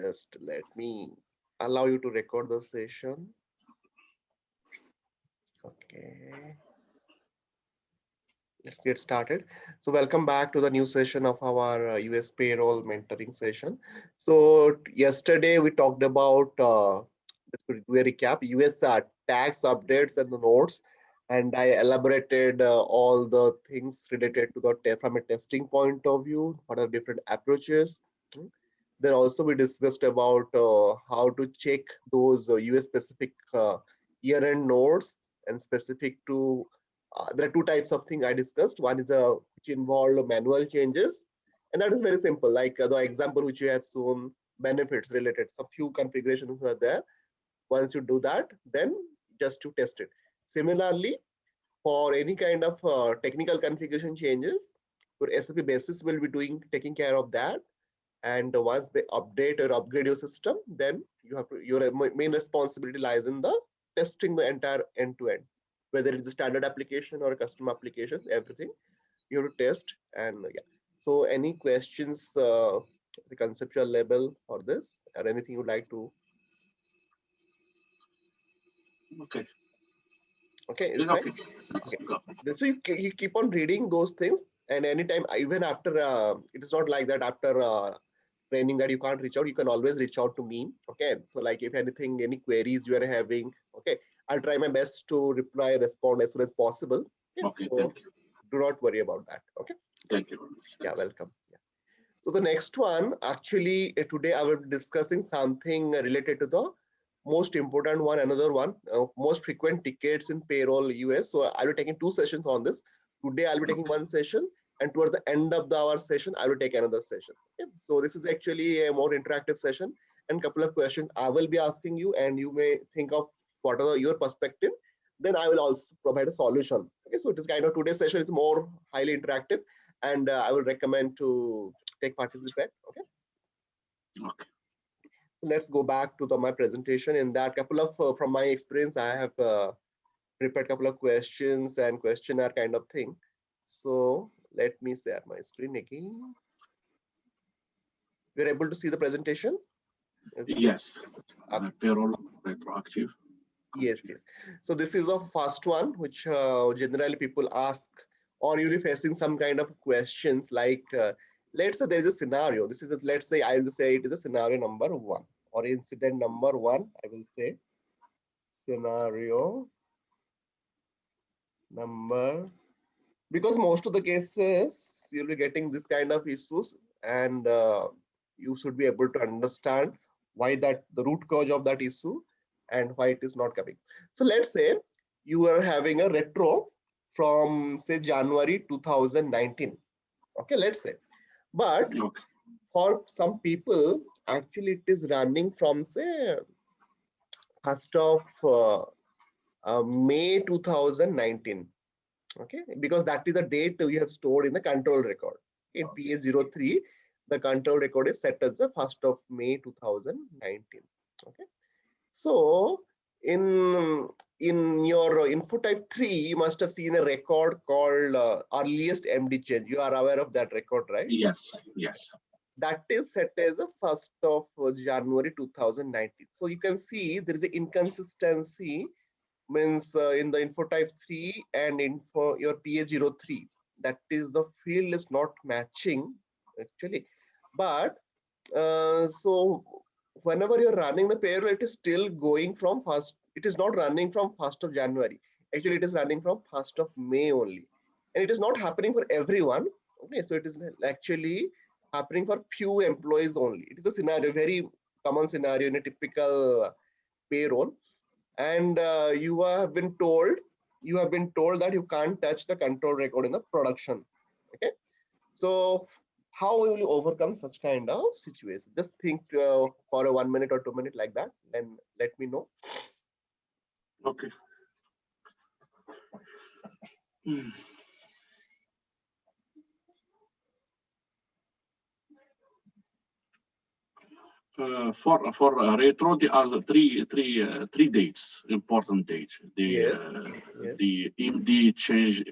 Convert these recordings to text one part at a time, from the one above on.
Just let me allow you to record the session. Okay, let's get started. So welcome back to the new session of our US payroll mentoring session. So yesterday we talked about, let's do a recap, US tax updates and the notes. And I elaborated all the things related to from a testing point of view, what are different approaches. Hmm. Then also we discussed about how to check those US specific year-end notes and specific to there are two types of things I discussed. One is which involve manual changes, and that is very simple. Like the example which you have shown, benefits related. Some few configurations are there. Once you do that, then just to test it. Similarly, for any kind of technical configuration changes, your SAP basis will be taking care of that. And once they update or upgrade your system, then your main responsibility lies in the testing the entire end to end, whether it's a standard application or a custom application, everything you have to test. And yeah, so any questions, the conceptual level for this, or anything you'd like to? Okay. Okay, it's fine. Okay. Okay. So you keep on reading those things, and anytime, even after, it is not like that after training that you can't reach out, you can always reach out to me. Okay, so like if anything, any queries you are having, okay, I'll try my best to respond as soon as possible. Okay, so thank you. do not worry about that. Okay, Thank you very much. yeah, welcome. Yeah. So the next one, actually, today I will be discussing something related to the most important one, another one, most frequent tickets in payroll US. So I'll be taking two sessions on this. Today I'll be taking one session, and towards the end of our session, I will take another session. Okay? So this is actually a more interactive session, and couple of questions I will be asking you, and you may think of what are your perspective. Then I will also provide a solution. Okay, so it is kind of today's session is more highly interactive, and I will recommend to take participate. Okay. Okay. Let's go back to my presentation. In that, couple of from my experience, I have prepared a couple of questions and questionnaire kind of thing. So let me share my screen again. You're able to see the presentation? Yes. Payroll retroactive. Yes. So this is the first one, which generally people ask, or you'll be facing some kind of questions like, let's say there's a scenario. This is let's say I will say it is a scenario number one, or incident number one. I will say scenario number, because most of the cases you'll be getting this kind of issues, and you should be able to understand why that the root cause of that issue and why it is not coming. So let's say you are having a retro from say January 2019. Okay, let's say, but Okay. for some people actually it is running from say 1st of May 2019. Okay, because that is the date you have stored in the control record. In PA03, the control record is set as the 1st of May 2019. Okay, so in your info type 3, you must have seen a record called earliest MD change. You are aware of that record, right? Yes. That is set as the 1st of January 2019. So you can see there is an inconsistency, means in the info type 3 and info your PA03, that is the field is not matching actually. But so whenever you're running the payroll, it is still going from first, it is not running from 1st of January. Actually, it is running from 1st of May only. And it is not happening for everyone. Okay, so it is actually happening for few employees only. It is a scenario, very common scenario in a typical payroll. And you have been told that you can't touch the control record in the production. Okay, so how will you overcome such kind of situation? Just think for a 1 minute or 2 minutes like that, then let me know. Okay. For retro, there are three dates, important dates. Yes. The MD change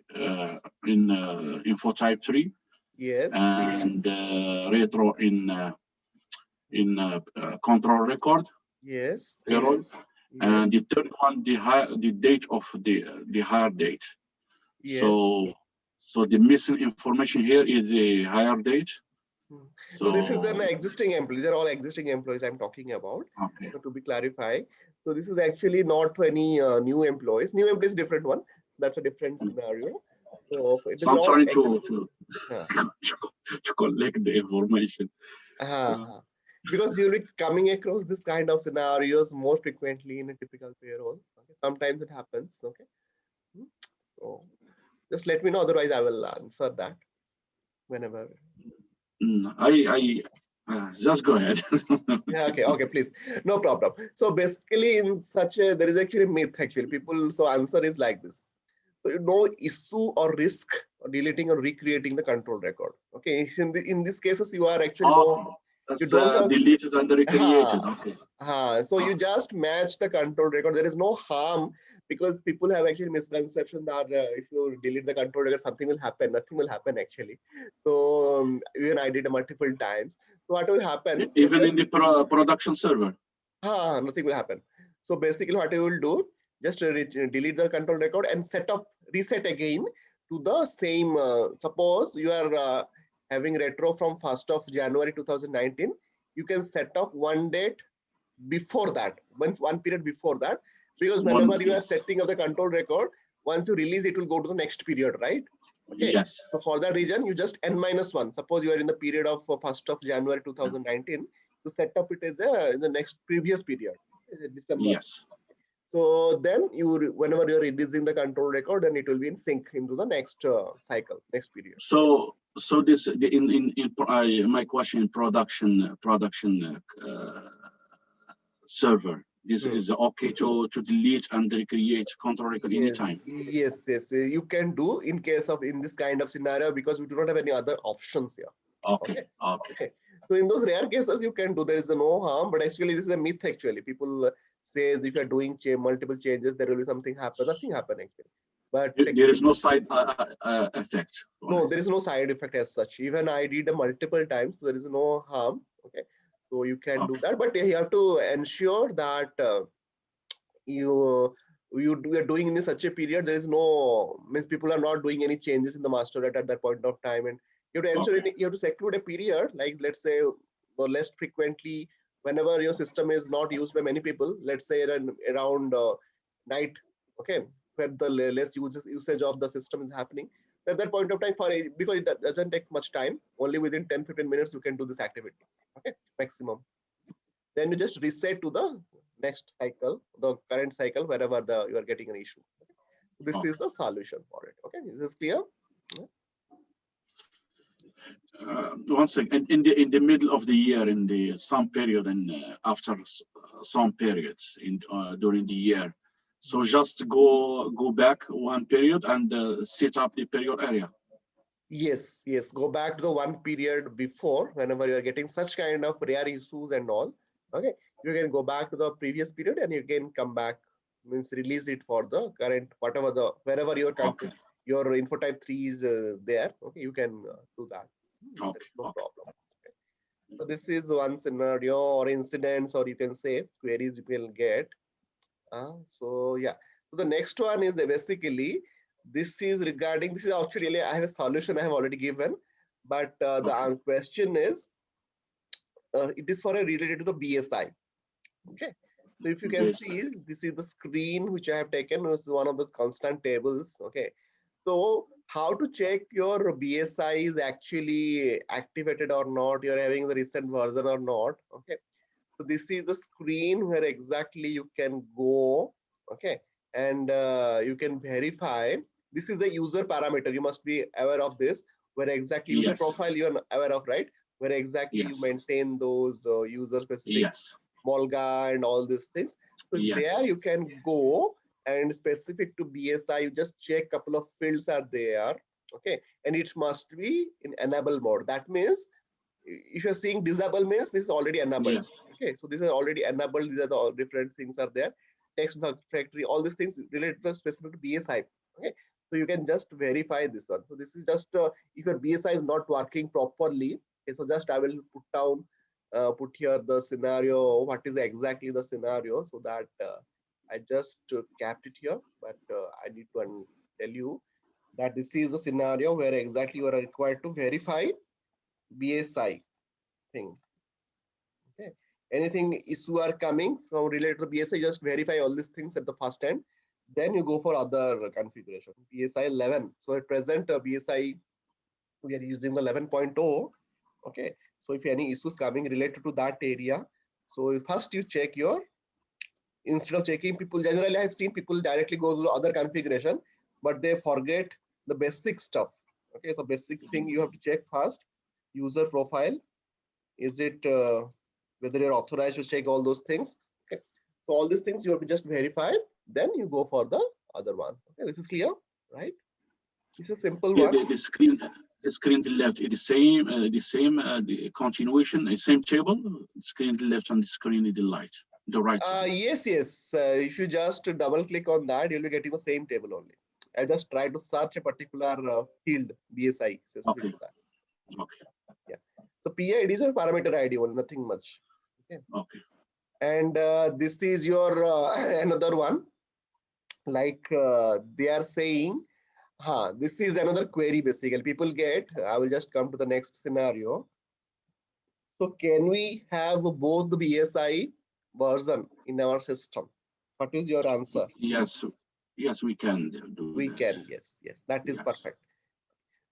in info type 3. Yes. And retro in in control record Yes. payroll, Yes. and the third one the date of the hire date. Yes. So the missing information here is the hire date. Hmm. So No, this is an existing employee. These are all existing employees I'm talking about. okay, So to be clarified, so this is actually not for any new employees. New employees, different one. So that's a different scenario. So it so is I'm all. trying to Uh, to collect the information. uh, because you'll be coming across this kind of scenarios more frequently in a typical payroll. Okay? Sometimes it happens. Okay. Hmm. So just let me know. Otherwise, I will answer that whenever. I just go ahead. Yeah, okay, okay, please. No problem. So basically, in such a, there is actually myth actually. People, so answer is like this. So you know issue or risk or deleting or recreating the control record. Okay, in these cases, you are actually no, Oh, you that's don't have, deleted and recreated. ha, Okay. so you just match the control record. There is no harm because people have actually misconception that if you delete the control record, something will happen. Nothing will happen actually. So even I did it multiple times. So what will happen? So Even in just the production server. nothing will happen. So basically what you will do, just delete the control record and set up, reset again to the same, suppose you are having retro from 1st of January 2019, you can set up one date before that, once one period before that, because One, whenever you are yes, setting up the control record, once you release, it will go to the next period, right? Okay. yes, So for that reason, you just n minus one. Suppose you are in the period of 1st of January 2019, to set up it as in the next previous period, December. yes. So then whenever you are releasing the control record, then it will be in sync into the next cycle, next period. So this my question, production server. This Hmm. is okay to delete and recreate control record Yes, anytime. yes, yes. You can do in case of in this kind of scenario because we do not have any other options here. Okay, Okay. okay, Okay. So in those rare cases, you can do. There is no harm, but actually this is a myth. Actually, people says if you are doing multiple changes, there will be something happen. Nothing happen actually. But there is no side effect on no, it. there is no side effect as such. Even I did multiple times. So there is no harm. Okay. So you can do Okay, that, but you have to ensure that you are doing in such a period. There is no means people are not doing any changes in the master data at that point of time, and you have to ensure okay, you have to seclude a period, like let's say less frequently whenever your system is not used by many people. Let's say around night, okay, where the less usage of the system is happening. At that point of time, because it doesn't take much time, only within 10-15 minutes you can do this activity. Okay, maximum. Then you just reset to the next cycle, the current cycle, wherever you are getting an issue. Okay? This is okay. the solution for it. Okay, is this clear? Once again, in the middle of the year, in the some period, and after some periods in during the year, so just go back one period and set up the period area. Yes, yes. Go back to the one period before, whenever you are getting such kind of rare issues and all. Okay, you can go back to the previous period and you can come back, means release it for the current, whatever the wherever your Okay, your info type 3 is there. Okay, you can do that. There okay, is no okay. problem. So this is one scenario or incidents, or you can say queries you will get. So yeah. So the next one is basically this is regarding, this is actually I have a solution I have already given, but the Okay. question is it is for a related to the BSI. Okay. So if you can Baseline. see, this is the screen which I have taken. This is one of those constant tables. Okay. So how to check your BSI is actually activated or not, you're having the recent version or not. Okay. So this is the screen where exactly you can go, okay, and you can verify. This is a user parameter. You must be aware of this, where exactly user Yes, profile you are aware of, right? Where exactly you yes, maintain those user specific yes, small guy and all these things. So yes, there you can go and specific to BSI, you just check couple of fields are there, okay, and it must be in enable mode. That means if you're seeing disable means this is already enabled. yes. Okay, so this is already enabled. These are the all different things are there. Text factory, all these things related to specific to BSI. Okay, so you can just verify this one. So this is just if your BSI is not working properly. Okay, so just I will put down put here the scenario, what is exactly the scenario, so that I just capped it here, but I need to tell you that this is a scenario where exactly you are required to verify BSI thing. Okay. Anything issue are coming from related to BSI, just verify all these things at the first end. Then you go for other configuration. BSI 11. So at present, BSI, we are using the 11.0. Okay. So if any issues coming related to that area, so first you check your, instead of checking, people generally I've seen people directly go to other configuration, but they forget the basic stuff. Okay. So basic thing you have to check first, user profile. Is it whether you're authorized to check all those things? Okay. So all these things you have to just verify, then you go for the other one. Okay, this is clear, right? It's a simple Yeah, one. the screen to the left is the same the continuation, the same table. Screen to the left and the screen to the right side. Yes, yes. If you just double click on that, you'll be getting the same table only. I just try to search a particular field, BSI specific Okay, to that. okay, Yeah. So PID is a parameter ID only, nothing much. Okay. okay. And this is your another one. Like they are saying, this is another query basically. People get, I will just come to the next scenario. So can we have both the BSI version in our system? What is your answer? Yes, yes, we can do We that. can, yes, yes, that is Yes. perfect.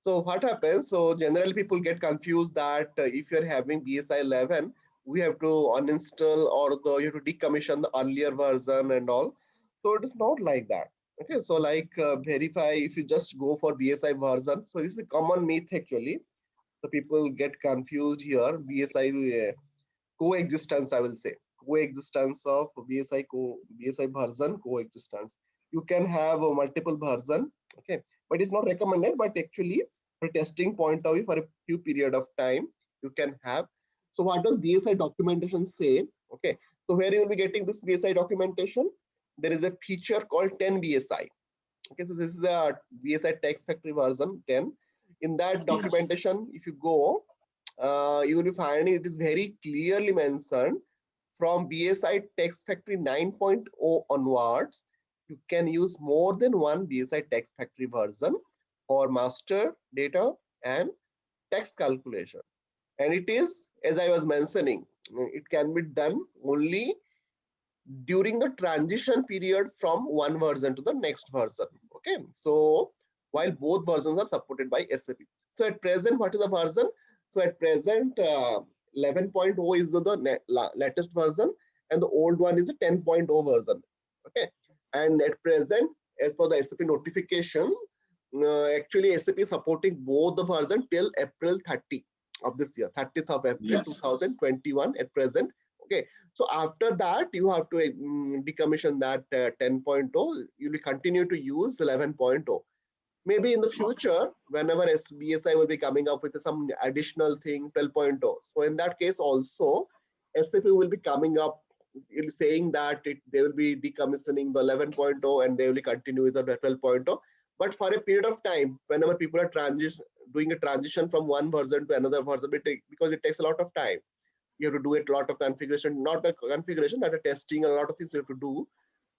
So what happens? So generally people get confused that if you're having BSI 11, we have to uninstall or you have to decommission the earlier version and all. So it is not like that. Okay, so like verify if you just go for BSI version. So this is a common myth actually. The people get confused here. BSI coexistence, I will say coexistence of BSI version coexistence. You can have a multiple version, okay, but it's not recommended. But actually, for testing point of view, for a few period of time, you can have. So what does BSI documentation say? Okay, so where you will be getting this BSI documentation? There is a feature called 10 BSI. Okay, so this is a BSI text factory version 10. In that Yes. documentation, if you go, you will be finding it is very clearly mentioned from BSI Text Factory 9.0 onwards, you can use more than one BSI Text Factory version for master data and text calculation. And it is, as I was mentioning, it can be done only during the transition period from one version to the next version. Okay, so while both versions are supported by SAP. So at present, what is the version? So at present, 11.0 is the latest version, and the old one is the 10.0 version. Okay, and at present, as for the SAP notifications, actually SAP is supporting both the version till April 30 of this year, 30th of April Yes. 2021 at present. Okay, so after that, you have to decommission that 10.0. You will continue to use 11.0. Maybe in the future, whenever BSI will be coming up with some additional thing, 12.0. So in that case also, SAP will be coming up saying that they will be decommissioning the 11.0 and they will continue with the 12.0. But for a period of time, whenever people are doing a transition from one version to another version, because it takes a lot of time, you have to do a lot of configuration, not a configuration, but a testing, a lot of things you have to do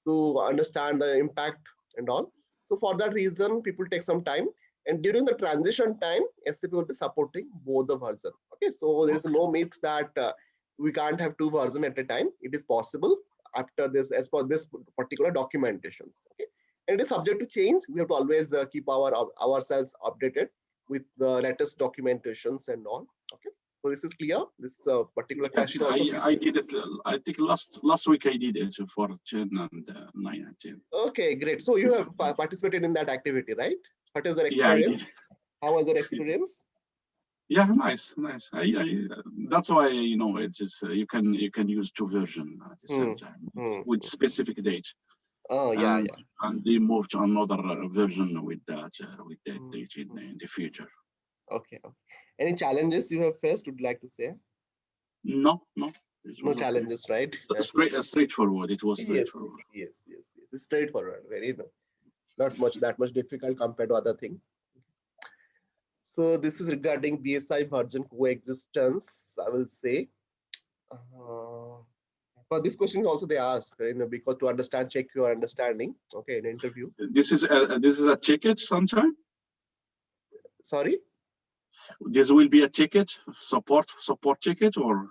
to understand the impact and all. So for that reason, people take some time. And during the transition time, SAP will be supporting both the version. Okay, so there is no myth that we can't have two versions at a time. It is possible after this, as per this particular documentations. Okay, and it is subject to change. We have to always keep ourselves updated with the latest documentations and all. Okay, so this is clear. This particular Yes, question also. I did it. I think last week I did it for 10 and 9 and 10. Okay, great. So you have participated in that activity, right? What is your Yeah, I did. experience? How was your experience? Yeah, nice, nice. That's why it's just you can use two versions at the Hmm. same time Hmm. with specific date, Oh, yeah, and yeah. and they move to another version with that Hmm. date in the future. Okay, okay. Any challenges you have faced, would you like to say? No, no, it No was okay. challenges, right? Straightforward. It was Yes, straightforward. yes, yes, yes. It's straightforward. Very no, not much that much difficult compared to other thing. So this is regarding BSI version coexistence, I will say. but this question also they ask, because to understand, check your understanding. Okay, in interview. This is a ticket sometime. Sorry. This will be a ticket, support ticket, or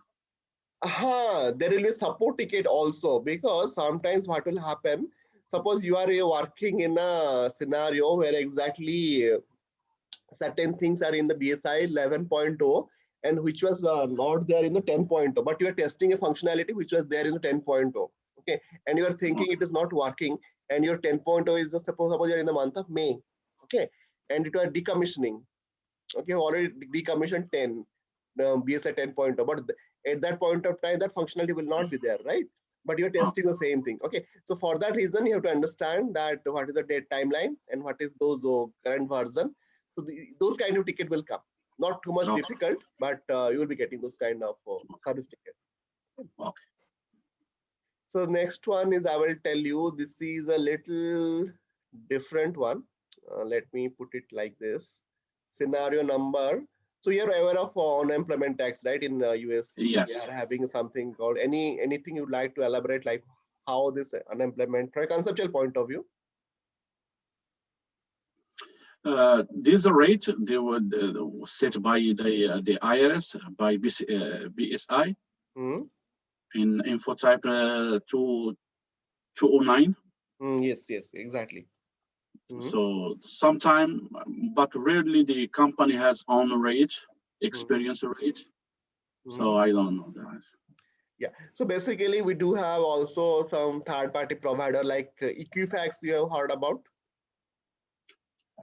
There will be a support ticket also, because sometimes what will happen, suppose you are working in a scenario where exactly certain things are in the BSI 11.0 and which was not there in the 10.0, but you are testing a functionality which was there in the 10.0. Okay, and you are thinking it is not working, and your 10.0 is just suppose you're in the month of May. Okay, and it was decommissioning. Okay, already decommissioned 10, BSI 10.0, but at that point of time, that functionality will not be there, right? But you're testing the same thing. Okay, so for that reason, you have to understand that what is the date timeline and what is those current version. So those kind of ticket will come. Not too much okay. difficult, but you will be getting those kind of service ticket. Okay. So next one is, I will tell you, this is a little different one. Let me put it like this. Scenario number. So you're aware of unemployment tax, right? In US, they Yes. are having something called anything you'd like to elaborate, like how this unemployment, from a conceptual point of view. This rate they were set by the IRS by BSI Hmm. in info type 209. Yes, yes, exactly. Hmm. So sometime, but rarely the company has on rate, Hmm. experience rate. Hmm. So I don't know that. Yeah. So basically, we do have also some third-party provider like Equifax. You have heard about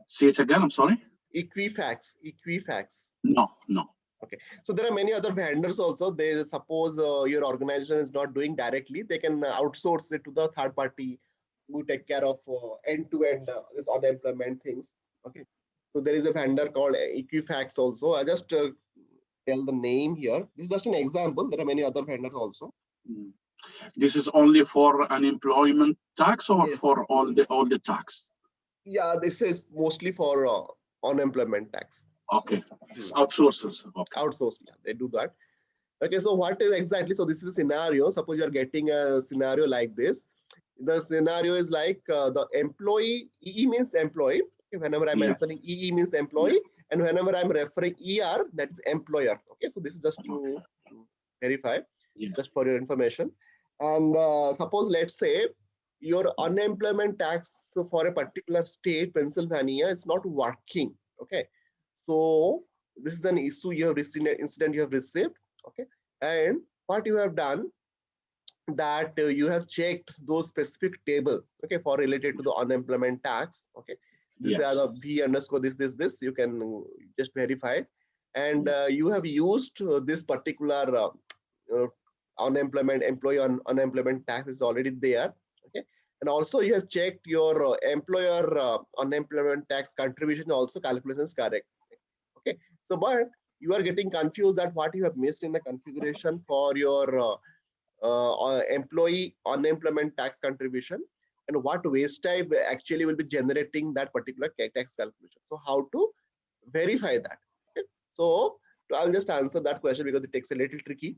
Say it again. I'm sorry. Equifax. Equifax. No, no. Okay, so there are many other vendors also. They suppose your organization is not doing directly, they can outsource it to the third party who take care of end-to-end this unemployment things. Okay, so there is a vendor called Equifax also. I just tell the name here. This is just an example. There are many other vendors also. Mm. This is only for unemployment tax or Yes. for all the tax? Yeah, this is mostly for unemployment tax. Okay. Hmm. It's outsources. Okay. Outsourced. Yeah, they do that. Okay, so what is exactly? So this is a scenario. Suppose you are getting a scenario like this. The scenario is like the employee, EE means employee. Okay, whenever I'm Yes. mentioning EE means Yeah. employee, and whenever I'm referring ER, that's employer. Okay, so this is just Okay. to verify, Yes. just for your information. And suppose, let's say, your unemployment tax for a particular state, Pennsylvania, is not working. Okay, so this is an issue you have received, an incident you have received. Okay, and what you have done, that you have checked those specific table, okay, for related to the unemployment tax. Okay, this is Yes. a V underscore this, you can just verify it. And Yes. you have used this particular uh, unemployment employee unemployment tax is already there. Okay, and also you have checked your employer unemployment tax contribution, also calculation is correct. Okay, so but you are getting confused that what you have missed in the configuration for your employee unemployment tax contribution, and what waste type actually will be generating that particular tax calculation. So how to verify that? Okay. So I'll just answer that question because it takes a little tricky.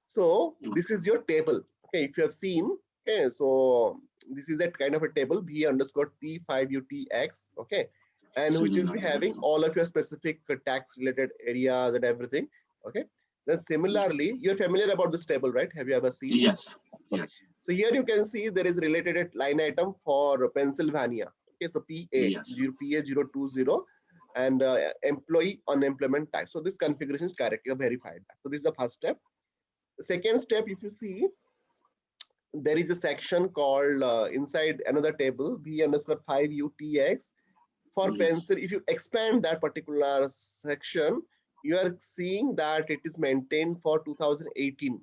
So this is your table. Okay, if you have seen, okay, so this is a kind of a table B underscore T5UTX. Okay, and which will be having all of your specific tax related areas and everything. Okay, then similarly, you're familiar about this table, right? Have you ever seen? Yes. Okay, Yes. so here you can see there is related line item for Pennsylvania. Okay, so Yes. PA020 and employee unemployment tax. So this configuration is correct. You have verified that. So this is the first step. The second step, if you see, there is a section called inside another table B underscore 5UTX for Yes. pencil. If you expand that particular section, you are seeing that it is maintained for 2018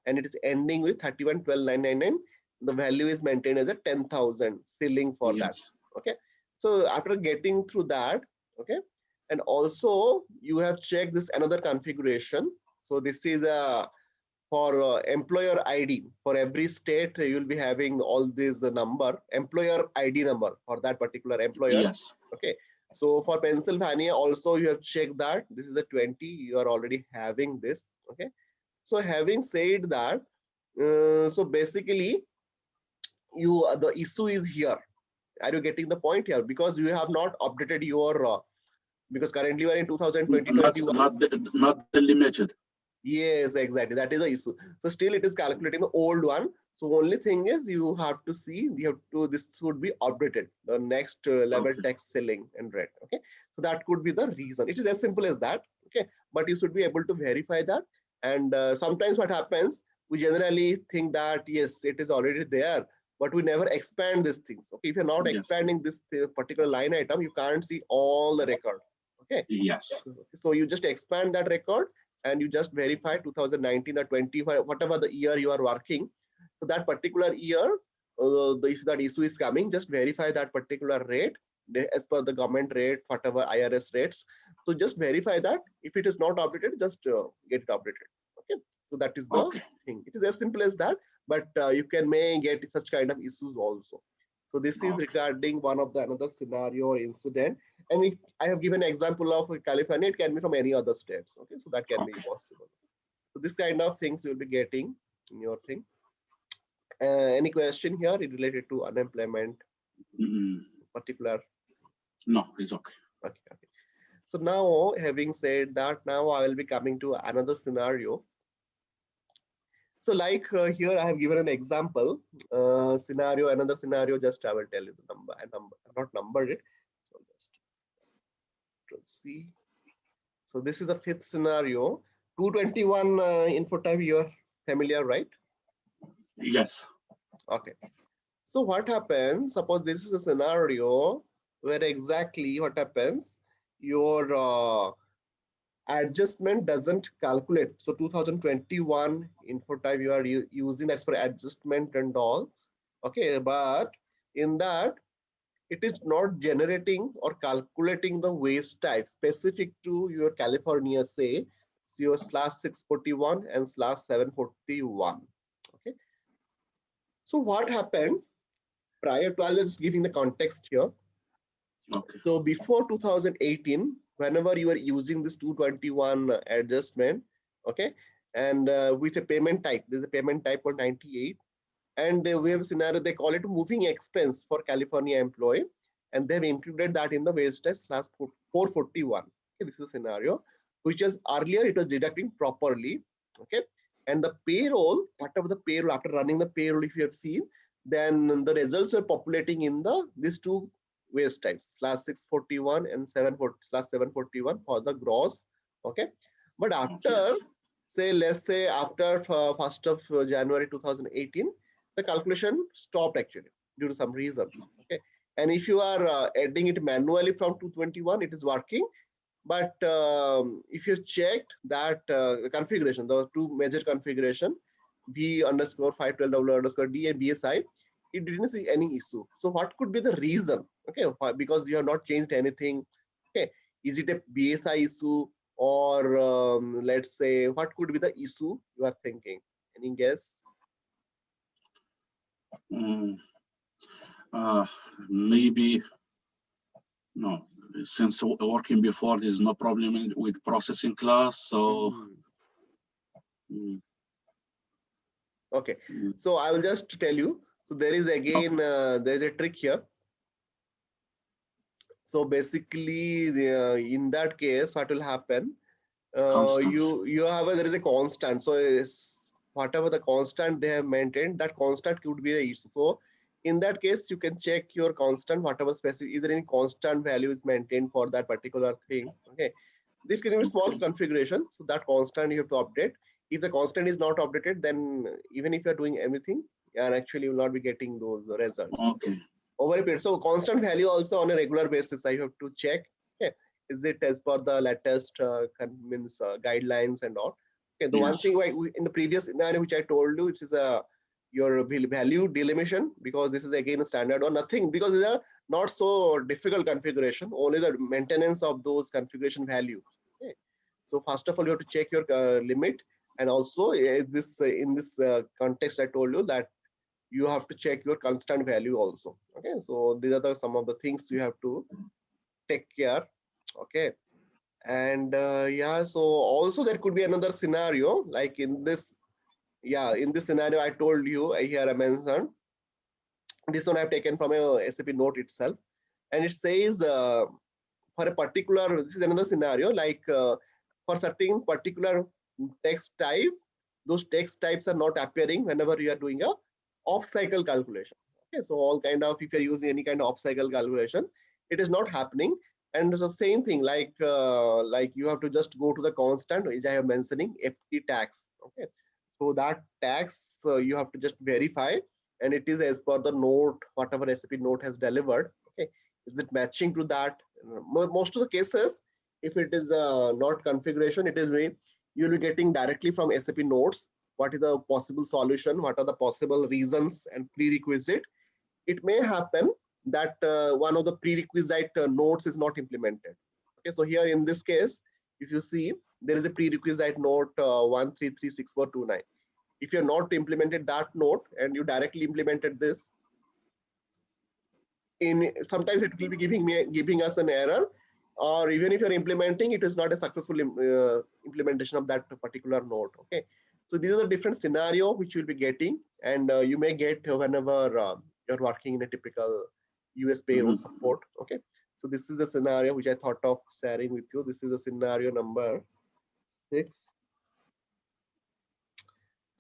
and it is ending with 3112,999. The value is maintained as a 10,000 ceiling for that. Yes. Okay, so after getting through that, okay, and also you have checked this another configuration. So this is a for employer ID. For every state, you will be having all this number, employer ID number for that particular employer. Yes. Okay. So for Pennsylvania, also you have checked that this is a 20. You are already having this. Okay. So having said that, so basically the issue is here. Are you getting the point here? Because you have not updated your because currently we are in 2020 not the limited. Yes, exactly. That is the issue. So still it is calculating the old one. So only thing is you have to see, you have to, this would be updated, the next level Okay. tax selling and rate. Okay. So that could be the reason. It is as simple as that. Okay. But you should be able to verify that. And sometimes what happens, we generally think that, yes, it is already there, but we never expand these things. Okay. If you're not Yes. expanding this particular line item, you can't see all the record. Okay. Yes. So you just expand that record and you just verify 2019 or 25, whatever the year you are working. So that particular year, if that issue is coming, just verify that particular rate as per the government rate, whatever IRS rates. So just verify that. If it is not updated, just get it updated. Okay. So that is the Okay. thing. It is as simple as that, but you may get such kind of issues also. So this is Okay. regarding one of the another scenario or incident. And I have given an example of California. It can be from any other states. Okay, so that can be Okay. possible. So this kind of things you'll be getting in your thing. Any question here related to unemployment Mm, particular? no, it's okay. Okay, okay. So now, having said that, now I will be coming to another scenario. So like here, I have given an example scenario, another scenario. Just I will tell you the number. I not numbered it. So just to see. So this is the fifth scenario. 221 info type. You are familiar, right? Yes. Okay. So what happens? Suppose this is a scenario where exactly what happens, your adjustment doesn't calculate. So 2021 info type you are using, that's for adjustment and all. Okay, but in that it is not generating or calculating the waste type specific to your California, say your slash 641 and slash 741. Okay. So what happened prior to, I'll just giving the context here. Okay. So before 2018, whenever you are using this 221 adjustment, okay, and with a payment type, there's a payment type called 98, and we have a scenario, they call it moving expense for California employee, and they've included that in the wage test slash 441. Okay, this is a scenario which is earlier it was deducting properly. Okay, and the payroll, whatever the payroll, after running the payroll, if you have seen, then the results are populating in the these two wage types slash 641 and 74 slash 741 for the gross. Okay, but Okay. after, say, let's say after 1st of January 2018, the calculation stopped actually due to some reason. Okay, and if you are adding it manually from 221, it is working. But if you checked that the configuration, the two major configuration, V underscore 512W underscore D and BSI, it didn't see any issue. So what could be the reason? Okay, because you have not changed anything. Okay, is it a BSI issue, or let's say what could be the issue you are thinking? Any guess? Mm, uh, maybe no. Since working before, there's no problem with processing class. So Mhm. mm, Okay, mm, so I will just tell you. So there is again okay. there's a trick here. So basically, in that case, what will happen? Constant. You have there is a constant. So whatever the constant they have maintained, that constant could be the issue. So in that case, you can check your constant, whatever specific, is there any constant value is maintained for that particular thing. Okay, this can be a small Okay. configuration. So that constant you have to update. If the constant is not updated, then even if you are doing everything, and actually you will not be getting those results. Okay, Okay. over a period. So constant value also on a regular basis, I have to check. Okay, is it as per the latest means guidelines and all? Okay, the one Yes. thing in the previous scenario which I told you, which is a your value delimitation, because this is again a standard or nothing, because it's a not so difficult configuration, only the maintenance of those configuration values. Okay, so first of all you have to check your limit, and also is this in this context I told you that you have to check your constant value also. Okay, so these are some of the things you have to take care. Okay, And yeah, so also there could be another scenario like in this, yeah, in this scenario I told you, here I mentioned this one I've taken from a SAP note itself, and it says for a particular, this is another scenario like for certain particular text type, those text types are not appearing whenever you are doing a off cycle calculation. Okay, so all kind of, if you're using any kind of off cycle calculation, it is not happening. And it's the same thing like you have to just go to the constant which I am mentioning, FT tax. Okay, so that tax you have to just verify, and it is as per the note, whatever SAP note has delivered. Okay, is it matching to that? Most of the cases, if it is not configuration, it is you'll be getting directly from SAP notes what is the possible solution, what are the possible reasons and prerequisite. It may happen that one of the prerequisite notes is not implemented. Okay, so here in this case, if you see, there is a prerequisite note 1336429. If you're not implemented that note and you directly implemented this, in sometimes it will be giving us an error, or even if you're implementing, it is not a successful implementation of that particular node. Okay, so these are the different scenario which you'll be getting, and you may get whenever you're working in a typical US payroll support. Okay, so this is a scenario which I thought of sharing with you. This is a scenario number 6.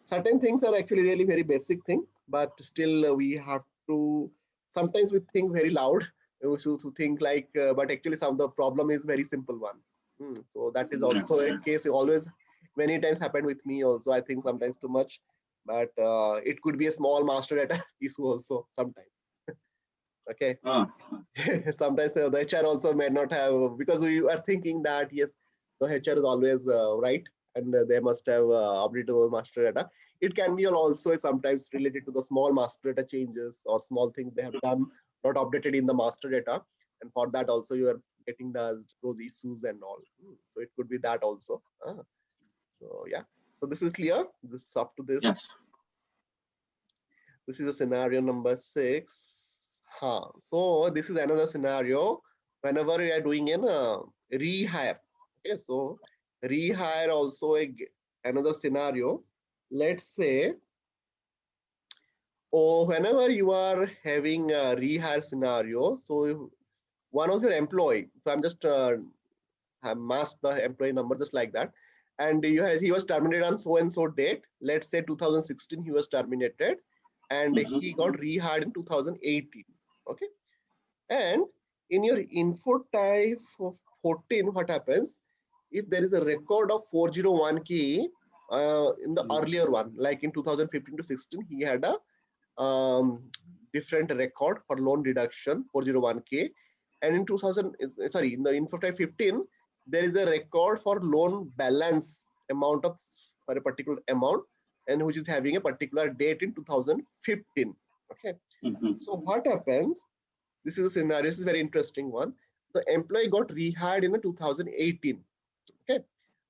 Certain things are actually really very basic thing, but still we have to, sometimes we think very loud, we should to think like but actually some of the problem is very simple one. So that is Yeah. also a case, always many times happened with me also, I think sometimes too much, but it could be a small master data issue also sometimes. Okay. Ah, Sometimes the HR also may not have, because we are thinking that yes, the HR is always right, and they must have updatable master data. It can be also sometimes related to the small master data changes or small things they have done not updated in the master data, and for that also you are getting those issues and all. So it could be that also. So yeah, so this is clear. This is up to this. yes. This is a scenario number 6. So this is another scenario whenever we are doing an rehire. Okay, so rehire also another scenario. Let's say, oh, whenever you are having a rehire scenario, so one of your employee, so I'm just have masked the employee number just like that, and he was terminated on so and so date. Let's say 2016 he was terminated, and he got rehired in 2018. Okay, and in your info type of 14, what happens if there is a record of 401 key in the earlier one, like in 2015 to 16 he had a different record for loan deduction 401k, and in 2000, sorry, in the info type 15 there is a record for loan balance amount of for a particular amount, and which is having a particular date in 2015. Okay, so what happens, this is a scenario, this is a very interesting one. The employee got rehired in 2018. Okay,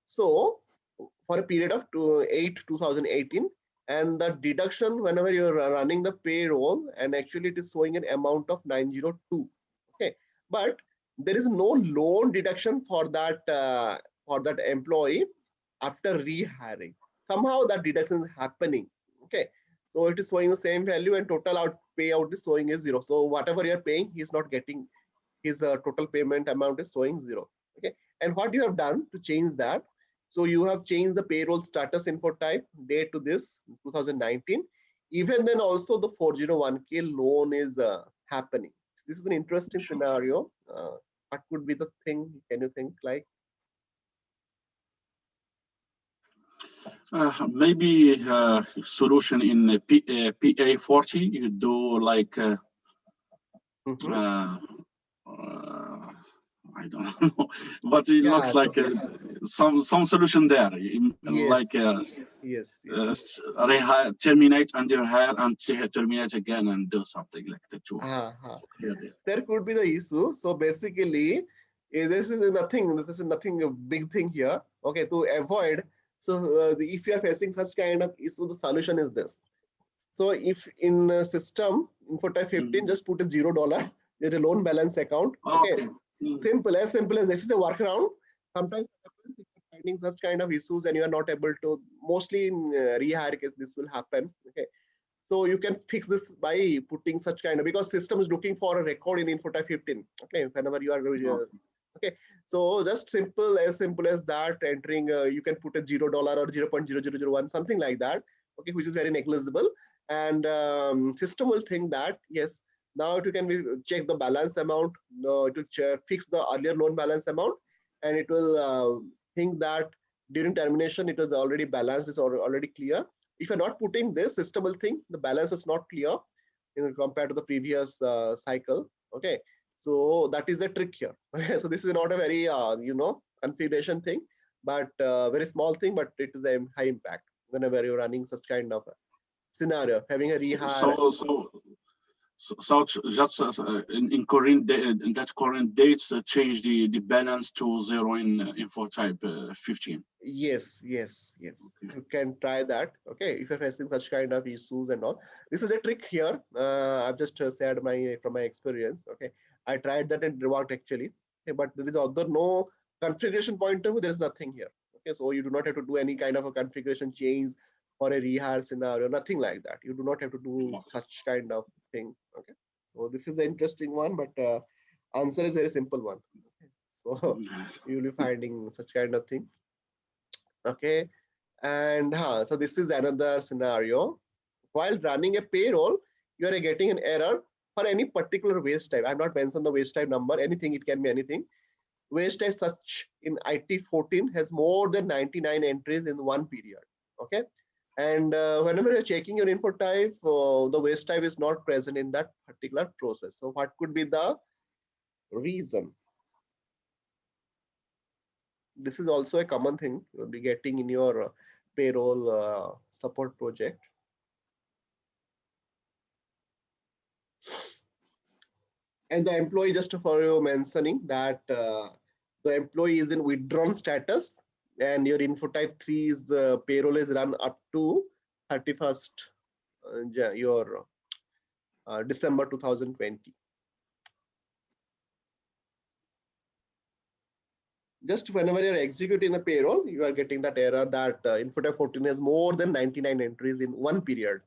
so for a period of 2018, and the deduction whenever you're running the payroll, and actually it is showing an amount of 902. Okay, but there is no loan deduction for that employee after rehiring. Somehow that deduction is happening. Okay, so it is showing the same value, and total out payout is showing is 0. So whatever you're paying, he's not getting, his total payment amount is showing 0. Okay, and what you have done to change that, so you have changed the payroll status info type date to this 2019. Even then also the 401k loan is happening. This is an interesting scenario. What could be the thing, can you think like? Maybe solution in PA40, you do like I don't know, but it Yeah, looks like some solution there, yes, like yes, yes. rehire, terminate and rehire and terminate again and do something like that too. There could be the issue. So basically, this is nothing a big thing here. Okay, to avoid. So if you are facing such kind of issue, the solution is this. So if in system info type 15, just put a $0. There's a loan balance account. Okay, Okay. simple as this is a workaround. Sometimes what happens, if you're finding such kind of issues and you are not able to, mostly in rehire case this will happen. Okay, so you can fix this by putting such kind of, because system is looking for a record in Infotype 15. Okay, whenever you are Okay. okay, so just simple as that, entering you can put a $0 or 0.0001, something like that. Okay, which is very negligible, and system will think that yes, now you can check the balance amount. No, it will fix the earlier loan balance amount, and it will think that during termination it was already balanced, is already clear. If you're not putting this, system will think the balance is not clear compared to the previous cycle. Okay, so that is the trick here. Okay, so this is not a very configuration thing, but very small thing, but it is a high impact whenever you're running such kind of a scenario, having a So, rehire. so, so, so just in current in that current dates change the balance to zero in for type 15. Yes, Okay. you can try that. Okay, if you're facing such kind of issues and all, this is a trick here. I've just shared my from my experience. Okay, I tried that and it worked actually. Okay, but there is other no configuration point of view. There is nothing here. Okay, so you do not have to do any kind of a configuration change or a rehire scenario, nothing like that. You do not have to do Okay. such kind of thing. Okay, so this is an interesting one, but answer is very simple one. Okay, so you will be finding such kind of thing. Okay, and so this is another scenario. While running a payroll, you are getting an error for any particular waste type. I'm not mentioned the waste type number, anything, it can be anything. Waste type such in IT 14 has more than 99 entries in one period. Okay, and whenever you're checking your info type, the waste type is not present in that particular process. So what could be the reason? This is also a common thing you'll be getting in your payroll support project. And the employee, just for you mentioning that the employee is in withdrawn status, and your info type 3 is the payroll is run up to 31st your December 2020. Just whenever you're executing the payroll, you are getting that error that info type 14 has more than 99 entries in one period.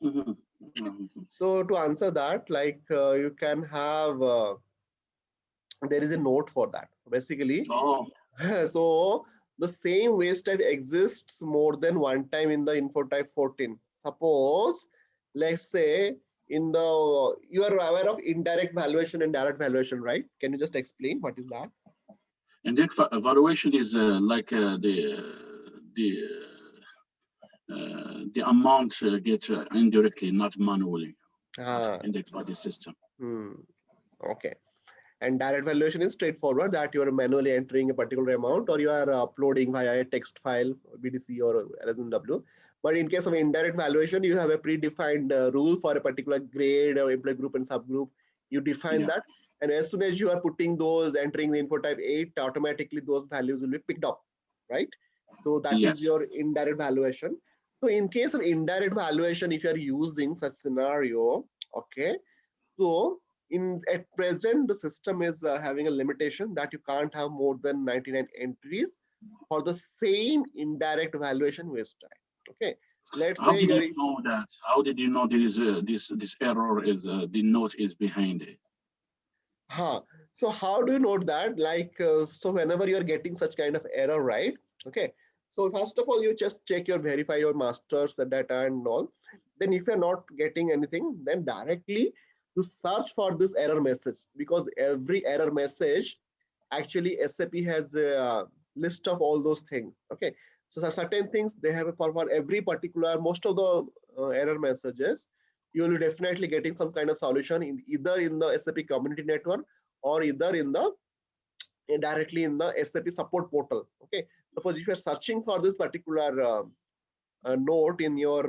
Mhm. Mhm. So to answer that, like you can have there is a note for that basically. Oh, So the same waste type exists more than one time in the info type 14. Suppose, let's say, in the you are aware of indirect valuation and direct valuation, right? Can you just explain what is that? and that evaluation is like the amount get indirectly, not manually, Ah, indexed by the system. hmm, okay. And direct valuation is straightforward, that you are manually entering a particular amount or you are uploading via a text file, BDC or LSMW. But in case of indirect valuation, you have a predefined rule for a particular grade or employee group and subgroup. You define Yeah. that. And as soon as you are putting those, entering the info type 8, automatically those values will be picked up, right? So that is Yes. your indirect valuation. So in case of indirect valuation, if you are using such scenario, okay, so in at present, the system is having a limitation that you can't have more than 99 entries for the same indirect valuation waste time. Okay, let's How say did you're you know that? How did you know there is this error is the note is behind it? huh. So how do you note that? Like so, whenever you're getting such kind of error, right? Okay. So first of all, you just check your verify your masters data and all. Then if you're not getting anything, then directly you search for this error message, because every error message actually SAP has the list of all those things. Okay, so there are certain things they have a for every particular, most of the error messages you will be definitely getting some kind of solution in either in the SAP community network or either in the directly in the SAP support portal. Okay, suppose if you are searching for this particular note in your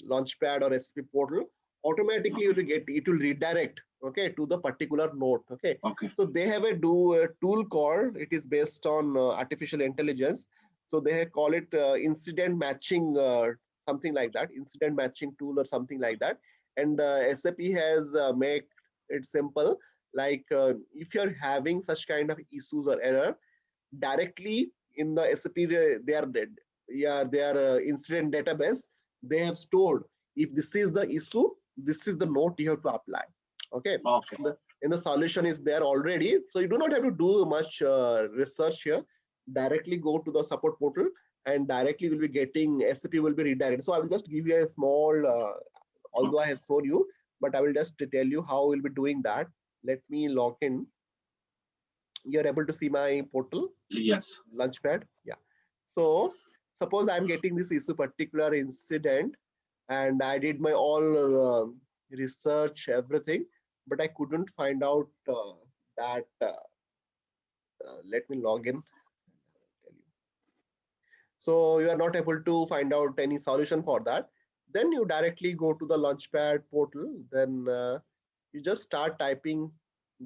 launchpad or SAP portal, automatically you Okay. will get it will redirect, okay, to the particular note. Okay, Okay. so they have a tool called, it is based on artificial intelligence. So they call it incident matching, something like that, incident matching tool or something like that. And SAP has made it simple. Like if you're having such kind of issues or error, directly in the SAP, their incident database, they have stored if this is the issue, this is the note you have to apply. Okay. Okay. In the solution is there already, so you do not have to do much research here. Directly go to the support portal and directly will be getting SAP will be redirected. So I will just give you a small, although I have shown you, but I will just tell you how we'll be doing that. Let me log in. You're able to see my portal? Yes. Launchpad. Yeah. So suppose I'm getting this issue particular incident, and I did my all research, everything, but I couldn't find out that. Let me log in. So you are not able to find out any solution for that. Then you directly go to the Launchpad portal. Then you just start typing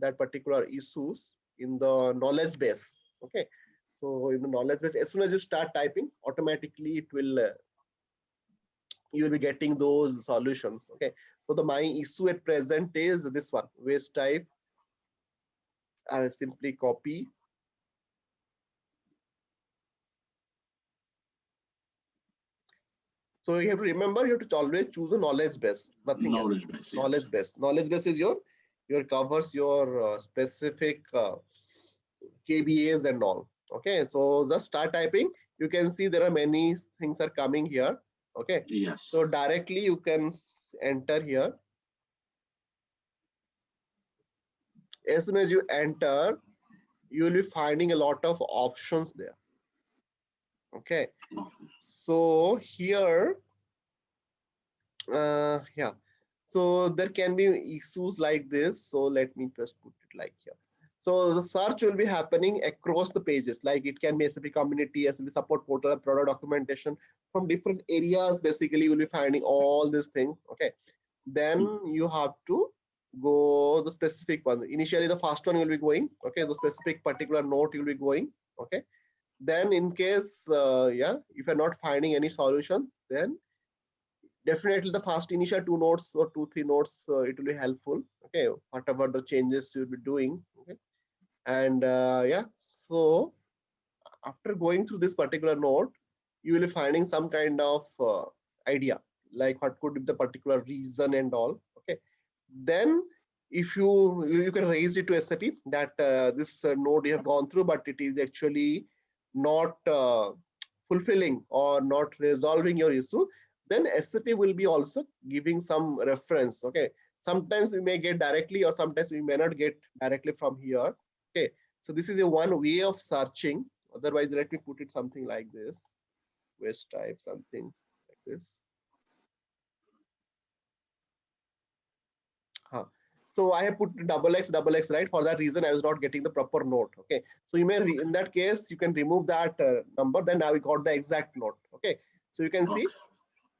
that particular issues in the knowledge base. Okay. So in the knowledge base, as soon as you start typing, automatically it will you will be getting those solutions. Okay. So the my issue at present is this one, waste type. I will simply copy. So you have to remember, you have to always choose a knowledge base, nothing Knowledge else. base. Knowledge Yes. base. Knowledge base is your covers your specific KBAs and all. Okay, so just start typing. You can see there are many things are coming here. Okay, Yes. so directly you can enter here. As soon as you enter, you will be finding a lot of options there. Okay, so here, yeah, so there can be issues like this. So let me just put it like here. So the search will be happening across the pages, like it can be SAP community, SAP support portal, product documentation from different areas. Basically, you will be finding all these things. Okay, then you have to go the specific one. Initially, the first one will be going. Okay, the specific particular note you will be going. Okay, then in case, yeah, if you're not finding any solution, then definitely the first initial 2 notes or 2 3 notes it will be helpful. Okay, whatever the changes you'll be doing. Okay, and yeah, so after going through this particular note, you will be finding some kind of idea, like what could be the particular reason and all. Okay, then if you can raise it to SAP that this node you have gone through, but it is actually not fulfilling or not resolving your issue, then SAP will be also giving some reference. Okay, sometimes we may get directly or sometimes we may not get directly from here. Okay, so this is a one way of searching. Otherwise, let me put it something like this. Waste type something like this. Huh. So I have put double X, right? For that reason, I was not getting the proper note. Okay. So you may, in that case, you can remove that number. Then now we got the exact note. Okay. So you can see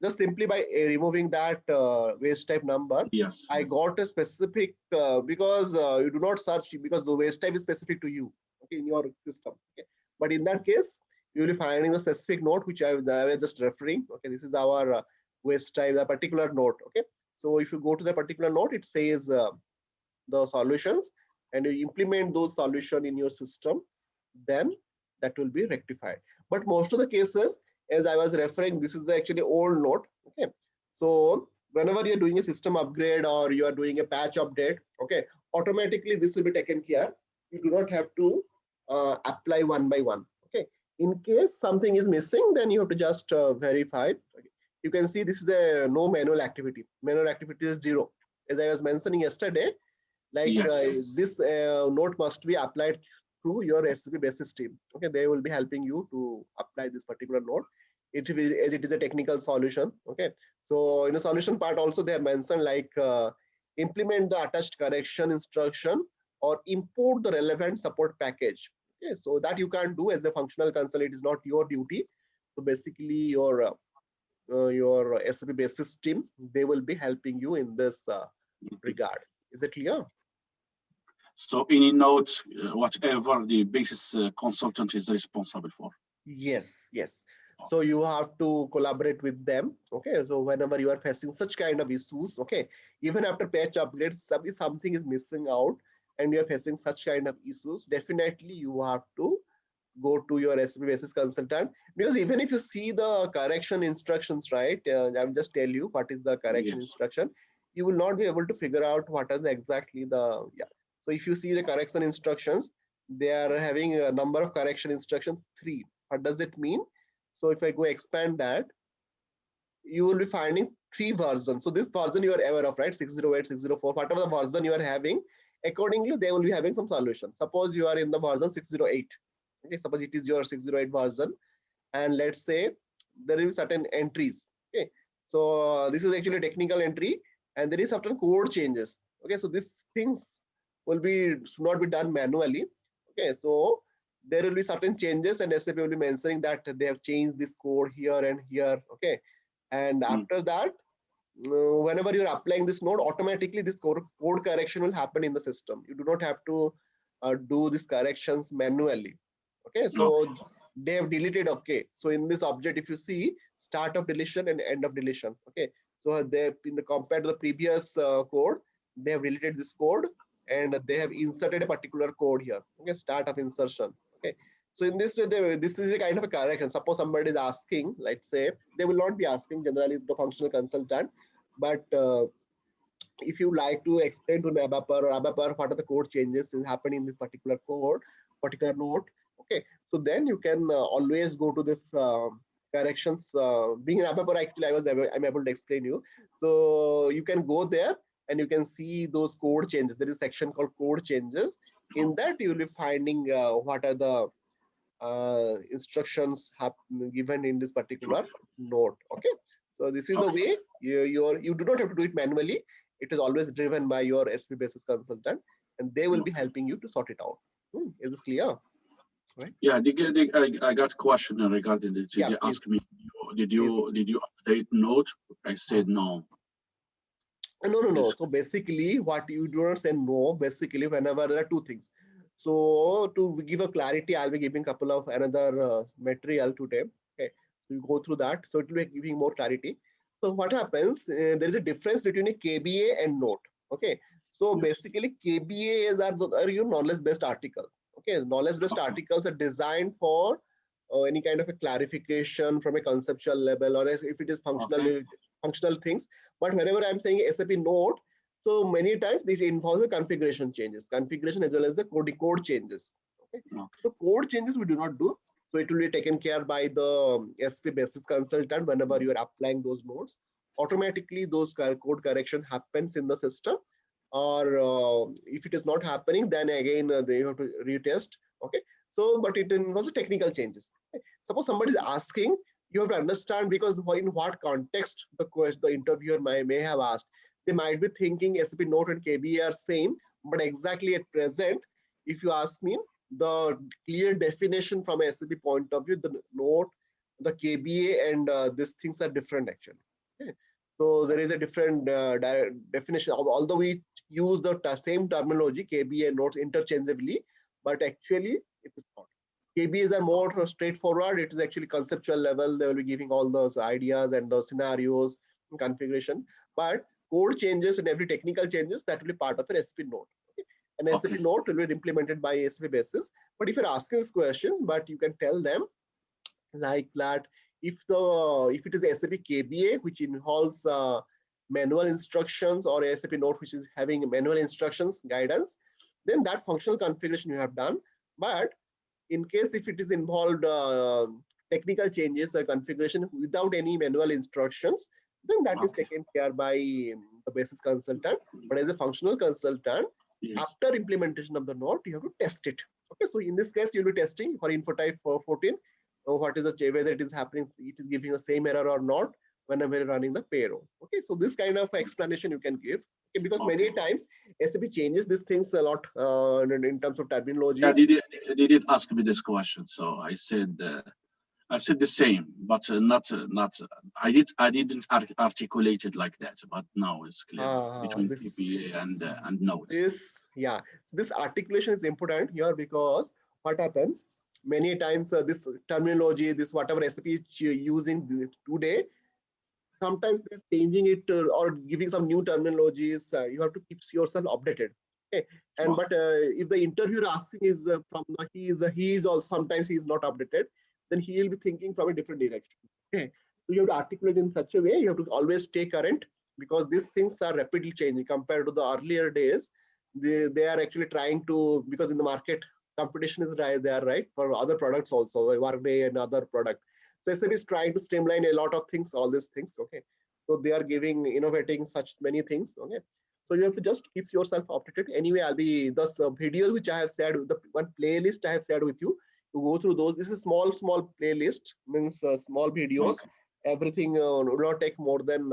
just simply by removing that waste type number, Yes. I got a specific, because you do not search because the waste type is specific to you, okay, in your system. Okay. But in that case, you will be finding the specific note which I was just referring. Okay, this is our waste type, the particular note. Okay, so if you go to the particular note, it says the solutions, and you implement those solution in your system, then that will be rectified. But most of the cases, as I was referring, this is actually old note. Okay, so whenever you're doing a system upgrade or you are doing a patch update, okay, automatically this will be taken care. You do not have to apply one by one. Okay, in case something is missing, then you have to just verify. Okay. You can see this is a no manual activity. Manual activity is 0. As I was mentioning yesterday, like Yes. this note must be applied to your SAP basis team. Okay, they will be helping you to apply this particular note. As it is a technical solution. Okay, so in the solution part also they have mentioned like implement the attached correction instruction or import the relevant support package. Okay, so that you can't do as a functional consultant. It is not your duty. So basically your SAP basis team, they will be helping you in this regard. Is it clear? So any note, whatever the basis consultant is responsible for. Yes, yes. So you have to collaborate with them. Okay, so whenever you are facing such kind of issues, okay, even after patch upgrades, something is missing out and you are facing such kind of issues, definitely you have to go to your SAP basis consultant, because even if you see the correction instructions, right, I will just tell you what is the correction Yes. instruction. You will not be able to figure out what are the exactly the, yeah. So if you see the correction instructions, they are having a number of correction instruction, 3. What does it mean? So if I go expand that, you will be finding 3 versions. So this version you are aware of, right? 608, 604, whatever the version you are having, accordingly they will be having some solution. Suppose you are in the version 608. Okay, suppose it is your 608 version, and let's say there will be certain entries. Okay, so this is actually a technical entry, and there is certain code changes. Okay, so these things will be should not be done manually. Okay, so there will be certain changes, and SAP will be mentioning that they have changed this code here and here. Okay, and Mm. after that, whenever you're applying this node, automatically this code correction will happen in the system. You do not have to do these corrections manually. Okay, Okay. so they have deleted. Okay, so in this object, if you see start of deletion and end of deletion. Okay, so they in the compared to the previous code, they have deleted this code and they have inserted a particular code here. Okay, start of insertion. Okay, so in this way, this is a kind of a correction. Suppose somebody is asking, let's say, they will not be asking generally the functional consultant, but if you like to explain to an ABAPer or ABAPer what are the code changes is happening in this particular code, particular node. Okay, so then you can always go to this corrections. Being an ABAPer, actually, I'm able to explain you. So you can go there and you can see those code changes. There is a section called code changes. In that, you will be finding what are the instructions have given in this particular node. Okay, so this is the Okay. way you do not have to do it manually. It is always driven by your SAP basis consultant, and they will be Okay. helping you to sort it out. Is this clear? Right? Yeah, I got a question regarding this. Yeah, They please, asked me, please. did you update Note? I said no. No, no, no. This So basically, what you do not say no. Basically, whenever there are two things. So to give a clarity, I'll be giving a couple of another material today. Okay, so you go through that. So it will be giving more clarity. So what happens? There is a difference between a KBA and note. Okay. So yes. basically, KBAs are your knowledge-based article. Okay, knowledge-based Okay. articles are designed for any kind of a clarification from a conceptual level, or if it is Okay. functional things. But whenever I'm saying SAP Note, so many times it involves the configuration changes, configuration as well as the code changes. Okay, Okay. so code changes we do not do. So it will be taken care by the SAP basis consultant whenever you are applying those nodes. Automatically, those code correction happens in the system. Or if it is not happening, then again they have to retest. Okay, so but it involves the technical changes. Okay? Suppose somebody is asking, you have to understand, because in what context the interviewer may have asked. They might be thinking SAP Note and KBA are same, but exactly at present, if you ask me, the clear definition from a SAP point of view, the Note, the KBA, and these things are different actually. Okay? So there is a different definition. Although we use the same terminology, KBA and Notes, interchangeably, but actually it is not. KBAs are more straightforward. It is actually conceptual level. They will be giving all those ideas and those scenarios and configuration. But code changes and every technical changes, that will be part of an SAP Note. Okay? An SAP Okay. Note will be implemented by SAP basis. But if you're asking these questions, but you can tell them like that, if it is SAP KBA which involves manual instructions, or SAP Note which is having manual instructions guidance, then that functional configuration you have done. But in case if it is involved technical changes or configuration without any manual instructions, then that is Okay. taken care by the basis consultant. But as a functional consultant, Yes. after implementation of the node, you have to test it. Okay, so in this case, you'll be testing for InfoType 14, what is the whether it is happening, it is giving the same error or not whenever you're running the payroll. Okay, so this kind of explanation you can give. Okay, because Okay. many times SAP changes these things a lot in terms of Yeah, terminology. they did ask me this question, so I said the same, but not. I didn't articulate it like that, but now it's clear between This KPA and notes. yeah, so this articulation is important here, because what happens many times, this terminology, this whatever SAP is using today, sometimes they're changing it or giving some new terminologies. You have to keep yourself updated. Okay, and but if the interviewer asking is from the he is also sometimes he is not updated, then he will be thinking from a different direction. Okay, so you have to articulate in such a way. You have to always stay current, because these things are rapidly changing compared to the earlier days. They are actually trying to, because in the market competition is right there, right, for other products also, like Workday and other product. So SAP is trying to streamline a lot of things, all these things. Okay, so they are giving, innovating such many things. Okay, so you have to just keep yourself updated. Anyway, I'll be those videos which I have shared, the one playlist I have shared with you. To go through those. This is small playlist, means small videos. Okay. Everything will not take more than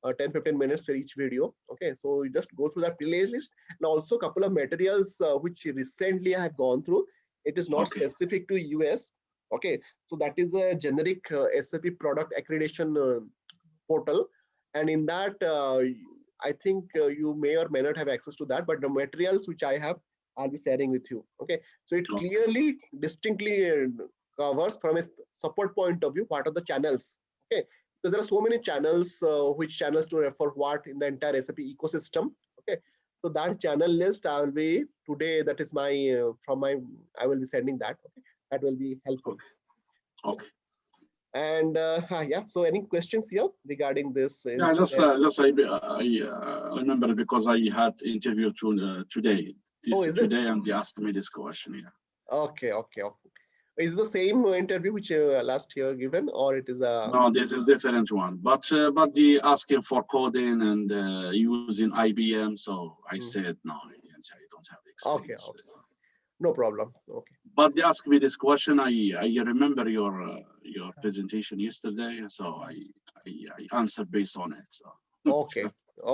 10-15 minutes for each video. Okay, so you just go through that playlist, and also a couple of materials which recently I have gone through. It is not Okay. specific to US. Okay, so that is a generic SAP product accreditation portal, and in that I think you may or may not have access to that, but the materials which I have, I'll be sharing with you. Okay, so it Okay. clearly distinctly covers from a support point of view what are the channels. Okay, because there are so many channels, which channels to refer what in the entire SAP ecosystem. Okay, so that channel list I will be today, that is my from my, I will be sending that. Okay, that will be helpful. Okay. Okay. And yeah, so any questions here regarding this Yeah, incident? just I remember because I had interview today, Oh, this is it? today, and they asked me this question. Yeah. Okay, okay, okay. Is it the same interview which last year given, or it is a? No, this is different one. But they asking for coding and using IBM. So I Hmm. said no, I don't have Okay, experience. okay, no problem. Okay. But they asked me this question. I remember your presentation yesterday, so I answered based on it. So Okay,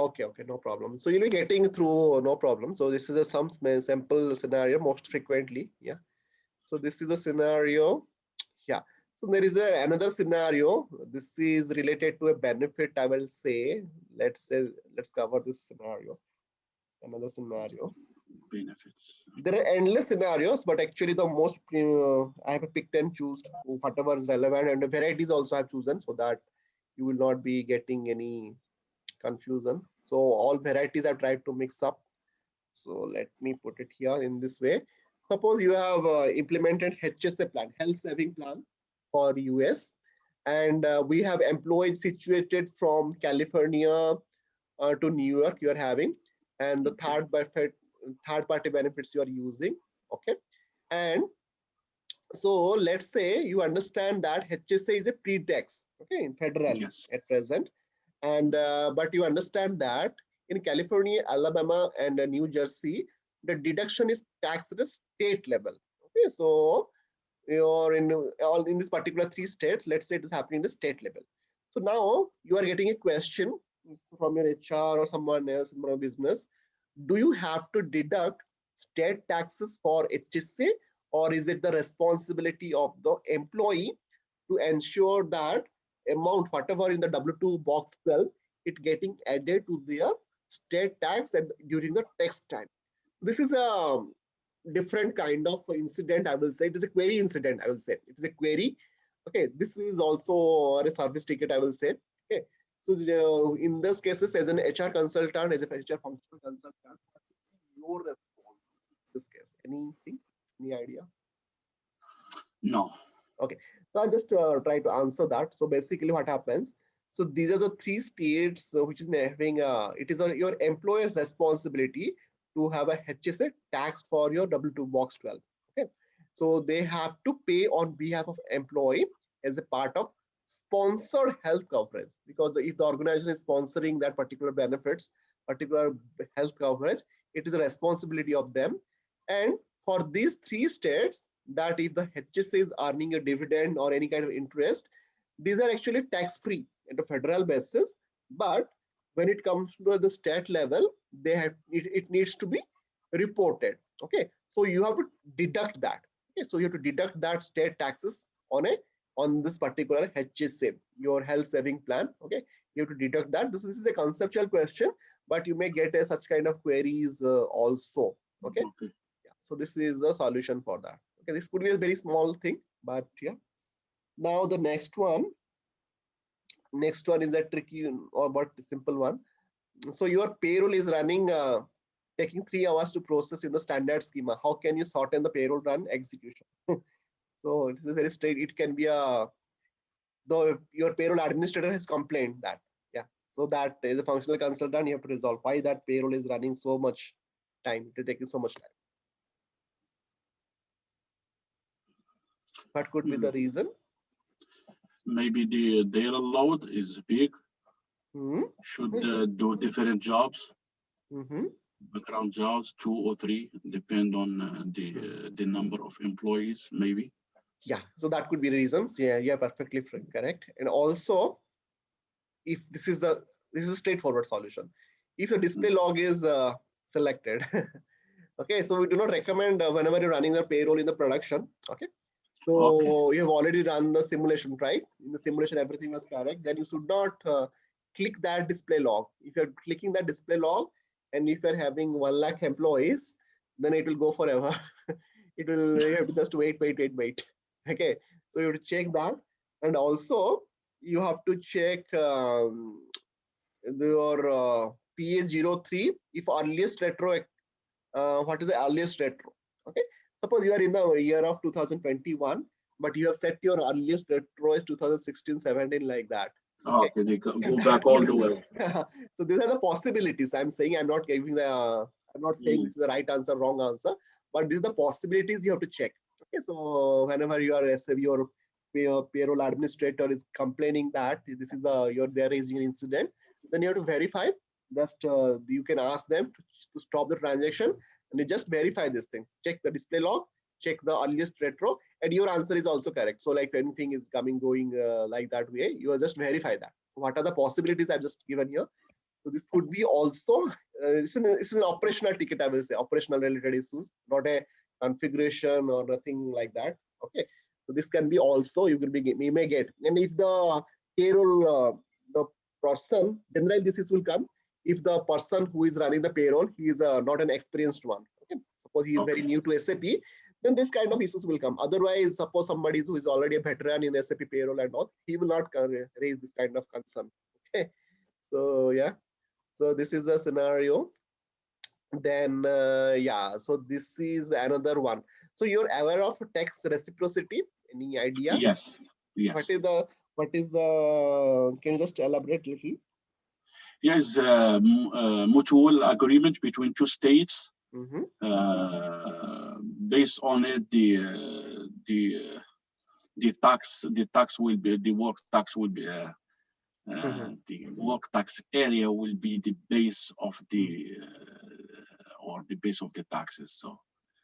okay, okay, no problem. So you'll be getting through, no problem. So this is a some sample scenario most frequently. Yeah. So this is a scenario. Yeah. So there is another scenario. This is related to a benefit, I will say. Let's cover this scenario. Another scenario. benefits. There are endless scenarios, but actually the most I have picked and choose whatever is relevant, and the varieties also I've chosen, so that you will not be getting any confusion. So all varieties I've tried to mix up. So let me put it here in this way. Suppose you have implemented HSA plan, health saving plan for US, and we have employees situated from California to New York you are having, and the Okay. third party benefits you are using. Okay, and so let's say you understand that HSA is a pre-tax, okay, in federal Yes. at present, and but you understand that in California, Alabama, and New Jersey, the deduction is taxed at a state level. Okay, so you're in all in this particular three states. Let's say it is happening in the state level. So now you are getting a question from your HR or someone else in your business. Do you have to deduct state taxes for HSA, or is it the responsibility of the employee to ensure that amount, whatever in the W2 box 12, it getting added to their state tax and during the tax time? This is a different kind of incident, I will say. It is a query incident, I will say. It is a query. Okay, this is also a service ticket, I will say. Okay, so in those cases, as an HR consultant, as a HR functional consultant, your response in this case? Anything? Any idea? No. Okay, so I'll just try to answer that. So basically, what happens? So these are the three states which is having it is your employer's responsibility to have a HSA tax for your W2 box 12. Okay, so they have to pay on behalf of employee as a part of sponsored health coverage, because if the organization is sponsoring that particular benefits, particular health coverage, it is a responsibility of them. And for these three states, that if the HSA is earning a dividend or any kind of interest, these are actually tax free at a federal basis. But when it comes to the state level, they have it needs to be reported. Okay, so you have to deduct that. Okay, so you have to deduct that state taxes on this particular HSA, your health saving plan. Okay, you have to deduct that. This is a conceptual question, but you may get such kind of queries also. Okay, Okay. yeah, so this is the solution for that. Okay, this could be a very small thing, but yeah. Now the next one is a tricky or but simple one. So your payroll is running taking 3 hours to process in the standard schema. How can you shorten the payroll run execution? So it is very straight. It can be a, though your payroll administrator has complained that, yeah. So that as a functional consultant, you have to resolve why that payroll is running so much time, it is taking so much time. What could be the reason? Maybe the data load is big, Hmm. should do different jobs, Hmm. background jobs, 2 or 3, depend on the number of employees, maybe. Yeah, so that could be reasons. Yeah, yeah, perfectly correct. And also, if this is a straightforward solution. If the display log is selected, okay, so we do not recommend whenever you're running the payroll in the production. Okay, Okay. so you have already run the simulation, right? In the simulation, everything was correct. Then you should not click that display log. If you're clicking that display log, and if you're having 1 lakh employees, then it will go forever. It will, you have to just wait. Okay, so you have to check that, and also you have to check your PA03 if earliest retro. What is the earliest retro? Okay, suppose you are in the year of 2021, but you have set your earliest retro is 2016-17, like that. Okay, Okay, they go that back all could the way. so these are the possibilities. I'm saying, I'm not giving the I'm not saying this is the right answer, wrong answer, but these are the possibilities you have to check. Okay, so whenever you are your payroll administrator is complaining that this is the you're there raising an incident, then you have to verify. Just you can ask them to stop the transaction, and you just verify these things. Check the display log, check the earliest retro, and your answer is also correct. So like anything is going like that way, you will just verify that. What are the possibilities I've just given here? So this could be also this is an operational ticket, I will say, operational related issues, not a configuration or nothing like that. Okay, so this can be also you may get, and if the payroll the person, generally this is will come if the person who is running the payroll, he is not an experienced one. Okay, suppose he is very Okay. new to SAP, then this kind of issues will come. Otherwise, suppose somebody who is already a veteran in SAP payroll and all, he will not raise this kind of concern. Okay, so yeah, so this is a scenario. Then yeah, so this is another one. So you're aware of tax reciprocity? Any idea? Yes. What Yes. is the can you just elaborate a little? Yes. Mutual agreement between two states. Mm-hmm. Based on it, the tax will be the work tax will be Mm-hmm. the work tax area will be the base of Mm. the or the base of the taxes. So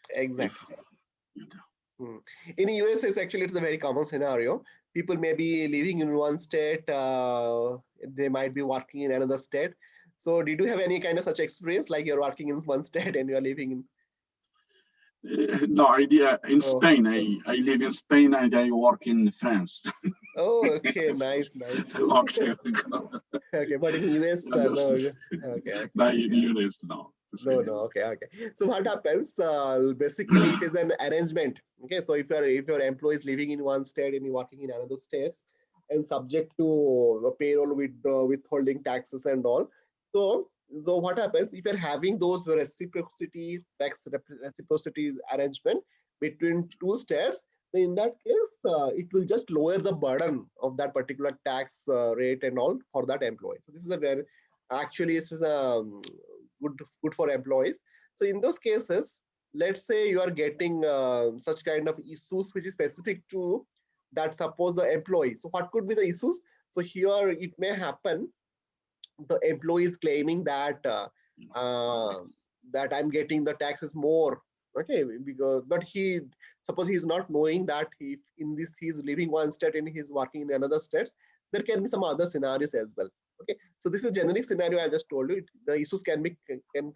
if Exactly. Mm. In US, it's a very common scenario. People may be living in one state, they might be working in another state. So, did you have any kind of such experience, like you're working in one state and you're living in? no idea. In Oh, Spain, I live in Spain and I work in France. oh, okay, nice, nice. Long time ago. Okay, but in US, no. Okay, No, in US, no. To say no, the no. Okay, okay. So what happens? Basically, it is an arrangement. Okay, so if your employee is living in one state and you're working in another states, and subject to the payroll with withholding taxes and all. So what happens if you're having those reciprocity arrangement between two states? So in that case, it will just lower the burden of that particular tax rate and all for that employee. So this is a very actually this is a good for employees. So in those cases, let's say you are getting such kind of issues which is specific to that, suppose the employee. So what could be the issues? So here it may happen the employee is claiming that that I'm getting the taxes more. Okay, because but he suppose he's not knowing that if in this he's living one state and he's working in another states, there can be some other scenarios as well. Okay, so this is generic scenario I just told you. The issues can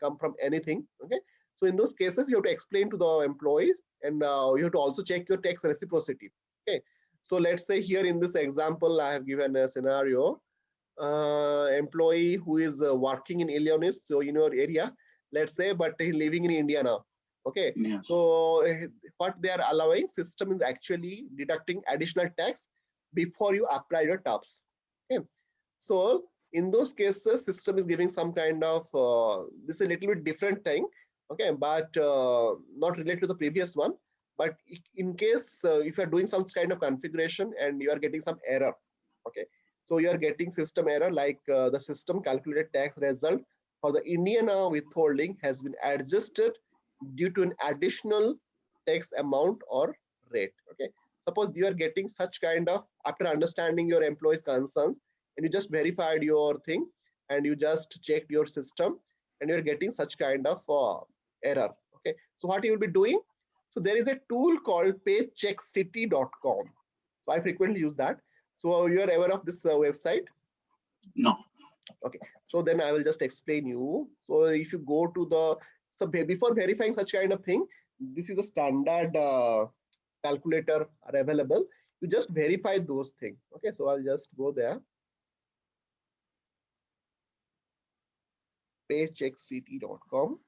come from anything. Okay, so in those cases you have to explain to the employees, and you have to also check your tax reciprocity. Okay, so let's say here in this example I have given a scenario, employee who is working in Illinois, so in your area, let's say, but he's living in India now. Okay, yes. so what they are allowing, system is actually deducting additional tax before you apply your tax. Okay, so In those cases, system is giving some kind of this is a little bit different thing, okay, but not related to the previous one. But in case if you are doing some kind of configuration and you are getting some error, okay, so you are getting system error like the system calculated tax result for the Indian withholding has been adjusted due to an additional tax amount or rate. Okay, suppose you are getting such kind of, after understanding your employee's concerns, and you just verified your thing and you just checked your system and you're getting such kind of error. Okay, so what you will be doing, so there is a tool called paycheckcity.com. So I frequently use that. So you are aware of this website? No. Okay, so then I will just explain you. So if you go to the, so before verifying such kind of thing, this is a standard calculator are available. You just verify those things. Okay, so I'll just go there. Paycheckcity.com.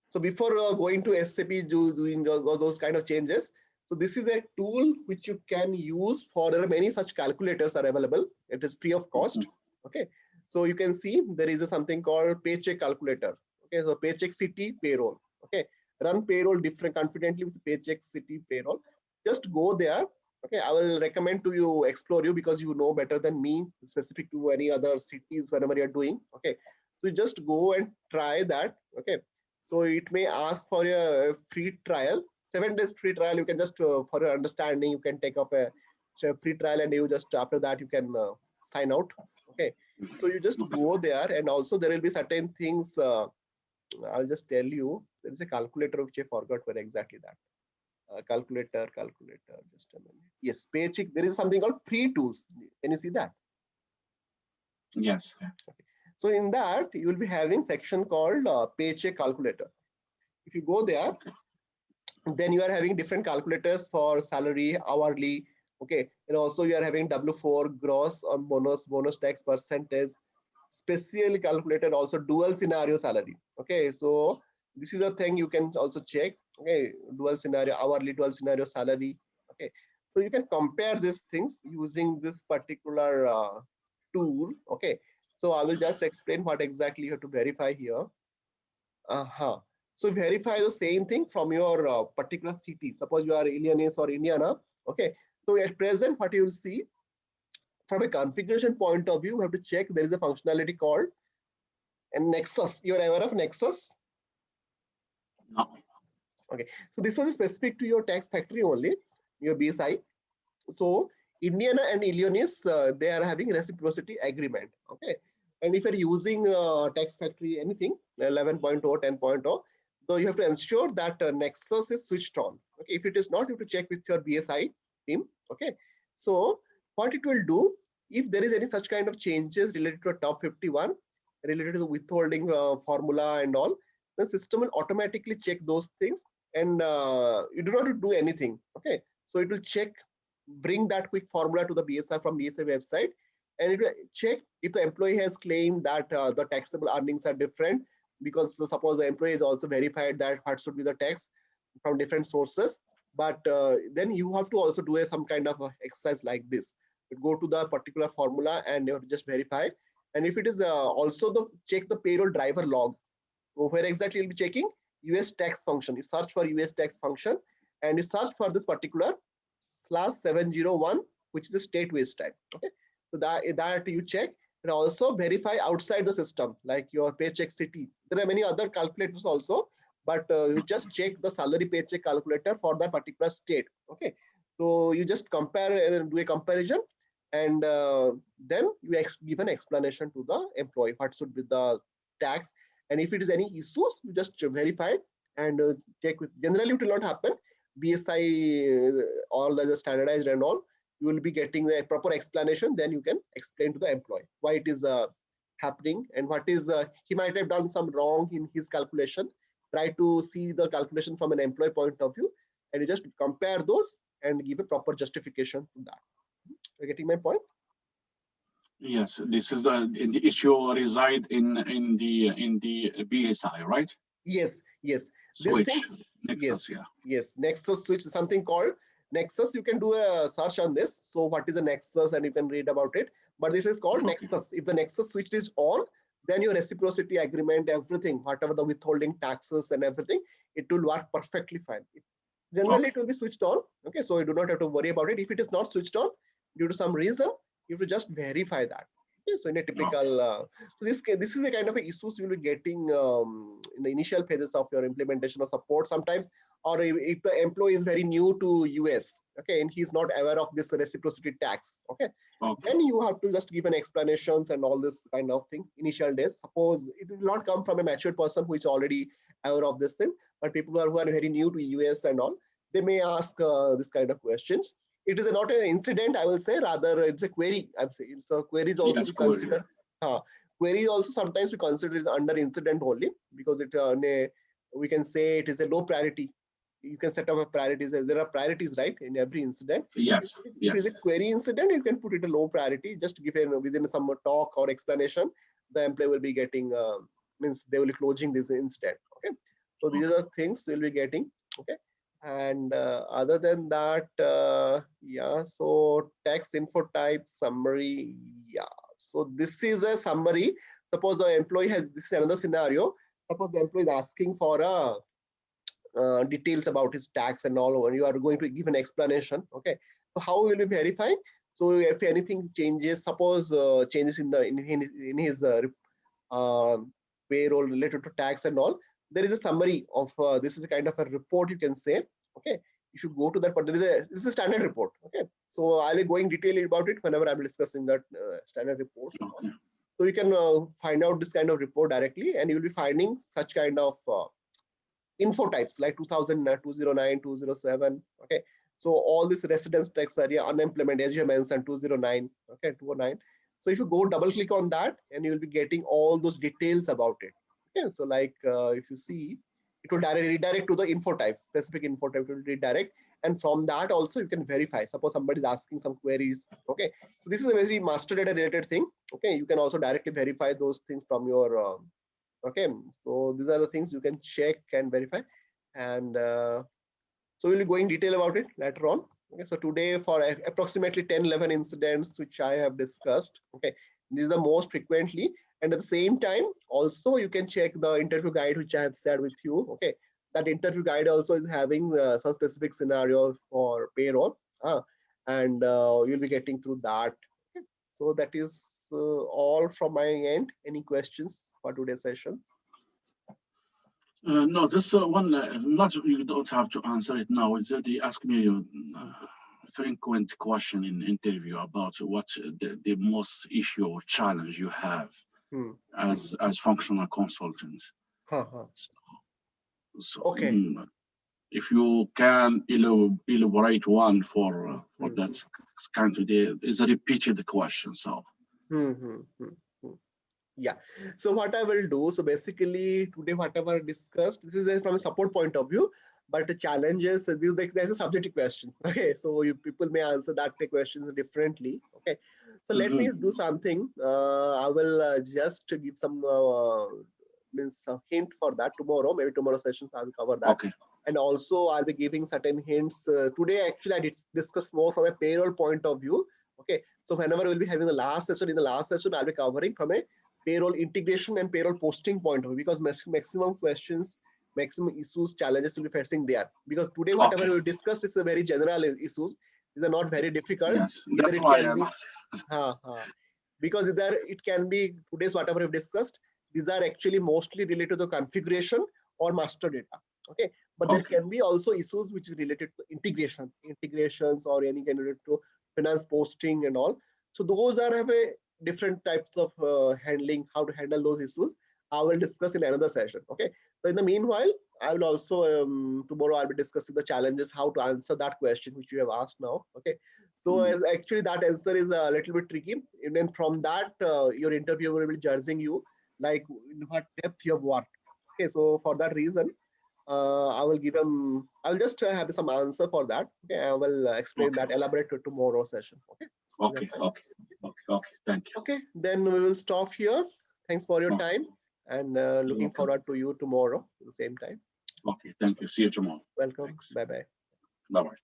So before going to SAP doing those kind of changes, so this is a tool which you can use for, there are many such calculators are available. It is free of cost. Okay, so you can see there is something called paycheck calculator. Okay, so Paycheck City payroll. Okay, run payroll different confidently with Paycheck City payroll. Just go there. Okay, I will recommend to you explore you because you know better than me specific to any other cities whenever you're doing. Okay, so you just go and try that. Okay, so it may ask for a free trial, 7 days free trial. You can just for your understanding, you can take up a free trial and you just after that you can sign out. Okay, so you just go there, and also there will be certain things. I'll just tell you, there is a calculator which I forgot where exactly that. Calculator, just a minute. Yes, Paycheck. There is something called free tools. Can you see that? Yes. Okay. So in that you will be having section called Paycheck calculator. If you go there, then you are having different calculators for salary, hourly. Okay, and also you are having W4 gross on bonus tax percentage, specially calculated, also dual scenario salary. Okay, so this is a thing you can also check. Okay, dual scenario hourly, dual scenario salary. Okay, so you can compare these things using this particular tool. Okay, so I will just explain what exactly you have to verify here. So verify the same thing from your particular city. Suppose you are Illinois or Indiana. Okay, so at present what you will see from a configuration point of view, you have to check there is a functionality called and Nexus. You are aware of Nexus? No. Okay, so this was specific to your tax factory only, your BSI. So Indiana and Illinois, they are having reciprocity agreement. Okay, and if you're using tax factory anything 11.0, 10.0, so you have to ensure that Nexus is switched on. Okay, if it is not, you have to check with your BSI team. Okay, so what it will do, if there is any such kind of changes related to a top 51, related to the withholding formula and all, the system will automatically check those things, and you do not do anything. Okay, so it will check, bring that quick formula to the BSI from BSI website, and it will check if the employee has claimed that the taxable earnings are different, because suppose the employee is also verified that what should be the tax from different sources. But then you have to also do some kind of exercise like this. You go to the particular formula and you have to just verify. And if it is also the check the payroll driver log. So where exactly you'll be checking? US tax function. You search for US tax function and you search for this particular /701, which is a state wage type. Okay, so that you check, and also verify outside the system like your Paycheck City. There are many other calculators also, but you just check the salary paycheck calculator for that particular state. Okay, so you just compare and do a comparison, and then you give an explanation to the employee what should be the tax, and if it is any issues, you just verify and check with. Generally, it will not happen. BSI all the standardized and all, you will be getting the proper explanation. Then you can explain to the employee why it is happening and what is he might have done some wrong in his calculation. Try to see the calculation from an employee point of view, and you just compare those and give a proper justification to that. You're getting my point? Yes, this is the issue reside in the BSI, right? Yes, yes. Switch. These things, Nexus, yes, yeah. yes. Nexus switch, something called Nexus. You can do a search on this. So what is a Nexus, and you can read about it. But this is called Okay. nexus. If the nexus switch is on, then your reciprocity agreement, everything, whatever the withholding taxes and everything, it will work perfectly fine. Generally, it will be switched on. Okay, so you do not have to worry about it. If it is not switched on due to some reason, you have to just verify that. Okay, so in a typical, so this is a kind of a issues you will be getting in the initial phases of your implementation or support sometimes, or if the employee is very new to US, okay, and he's not aware of this reciprocity tax, okay, then you have to just give an explanations and all this kind of thing initial days. Suppose it will not come from a mature person who is already aware of this thing, but people who are very new to US and all, they may ask this kind of questions. It is not an incident, I will say, rather it's a query. I'm saying so queries also Yes, we consider. Query also sometimes we consider is under incident only, because we can say it is a low priority. You can set up a priorities. There are priorities, right, in every incident. Yes. If it Yes. is a query incident, you can put it a low priority. Just give within some talk or explanation, the employee will be getting means they will be closing this incident. Okay, so these are things we'll be getting. Okay, and other than that, yeah. So tax info type summary. Yeah. So this is a summary. Suppose the employee has, this is another scenario. Suppose the employee is asking for a details about his tax and all, and you are going to give an explanation. Okay, so how will you verify? So if anything changes, suppose changes in his payroll related to tax and all, there is a summary of this is a kind of a report, you can say. Okay, if you go to that, but this is a standard report. Okay, so I'll be going detail about it whenever I'm discussing that standard report. Okay. So you can find out this kind of report directly, and you'll be finding such kind of info types like 2000, 209, 207. Okay, so all this residence tax area, unemployment, as you mentioned, 209. Okay, 209. So if you go double click on that, and you'll be getting all those details about it. Okay, so like if you see, it will redirect to the info type, specific info type. It will redirect, and from that also you can verify. Suppose somebody is asking some queries. Okay, so this is a very master data related thing. Okay, you can also directly verify those things from your okay, so these are the things you can check and verify, and so we'll be going detail about it later on. Okay, so today for approximately 10-11 incidents which I have discussed. Okay, these are the most frequently, and at the same time also you can check the interview guide which I have shared with you. Okay, that interview guide also is having some specific scenarios for payroll, and you'll be getting through that. Okay, so that is all from my end. Any questions for today's session? No, this one, not you don't have to answer it now. It's that they ask me a frequent question in interview about what the most issue or challenge you have as functional consultant. So, Okay. if you can elaborate one for that kind of is a repeated question. So. Yeah, so what I will do, so basically today whatever discussed, this is from a support point of view, but the challenges, there's a subjective questions. Okay, so you people may answer that the questions differently. Okay, so let me do something. I will just give some means a hint for that tomorrow. Maybe tomorrow sessions I will cover that. Okay. And also I'll be giving certain hints. Today actually I did discuss more from a payroll point of view. Okay, so whenever we'll be having the last session, in the last session I'll be covering from a payroll integration and payroll posting point of view, because maximum questions, maximum issues, challenges will be facing there. Because today whatever we discussed is a very general issues. These are not very difficult. Yes, that's why because it can be today's whatever we've discussed. These are actually mostly related to configuration or master data. Okay, but there can be also issues which is related to integrations or any kind of to finance posting and all. So those are have a different types of handling, how to handle those issues. I will discuss in another session. Okay, so in the meanwhile, I will also tomorrow I'll be discussing the challenges, how to answer that question which you have asked now. Okay, so actually that answer is a little bit tricky, and then from that your interviewer will be judging you like in what depth you have worked. Okay, so for that reason, I will give them. I'll just have some answer for that. Okay, I will explain that, elaborate to tomorrow session. Okay. Okay. Thank you. Okay, then we will stop here. Thanks for your time, and looking forward to you tomorrow at the same time. Okay, thank you. See you tomorrow. Welcome. Bye bye. Bye bye.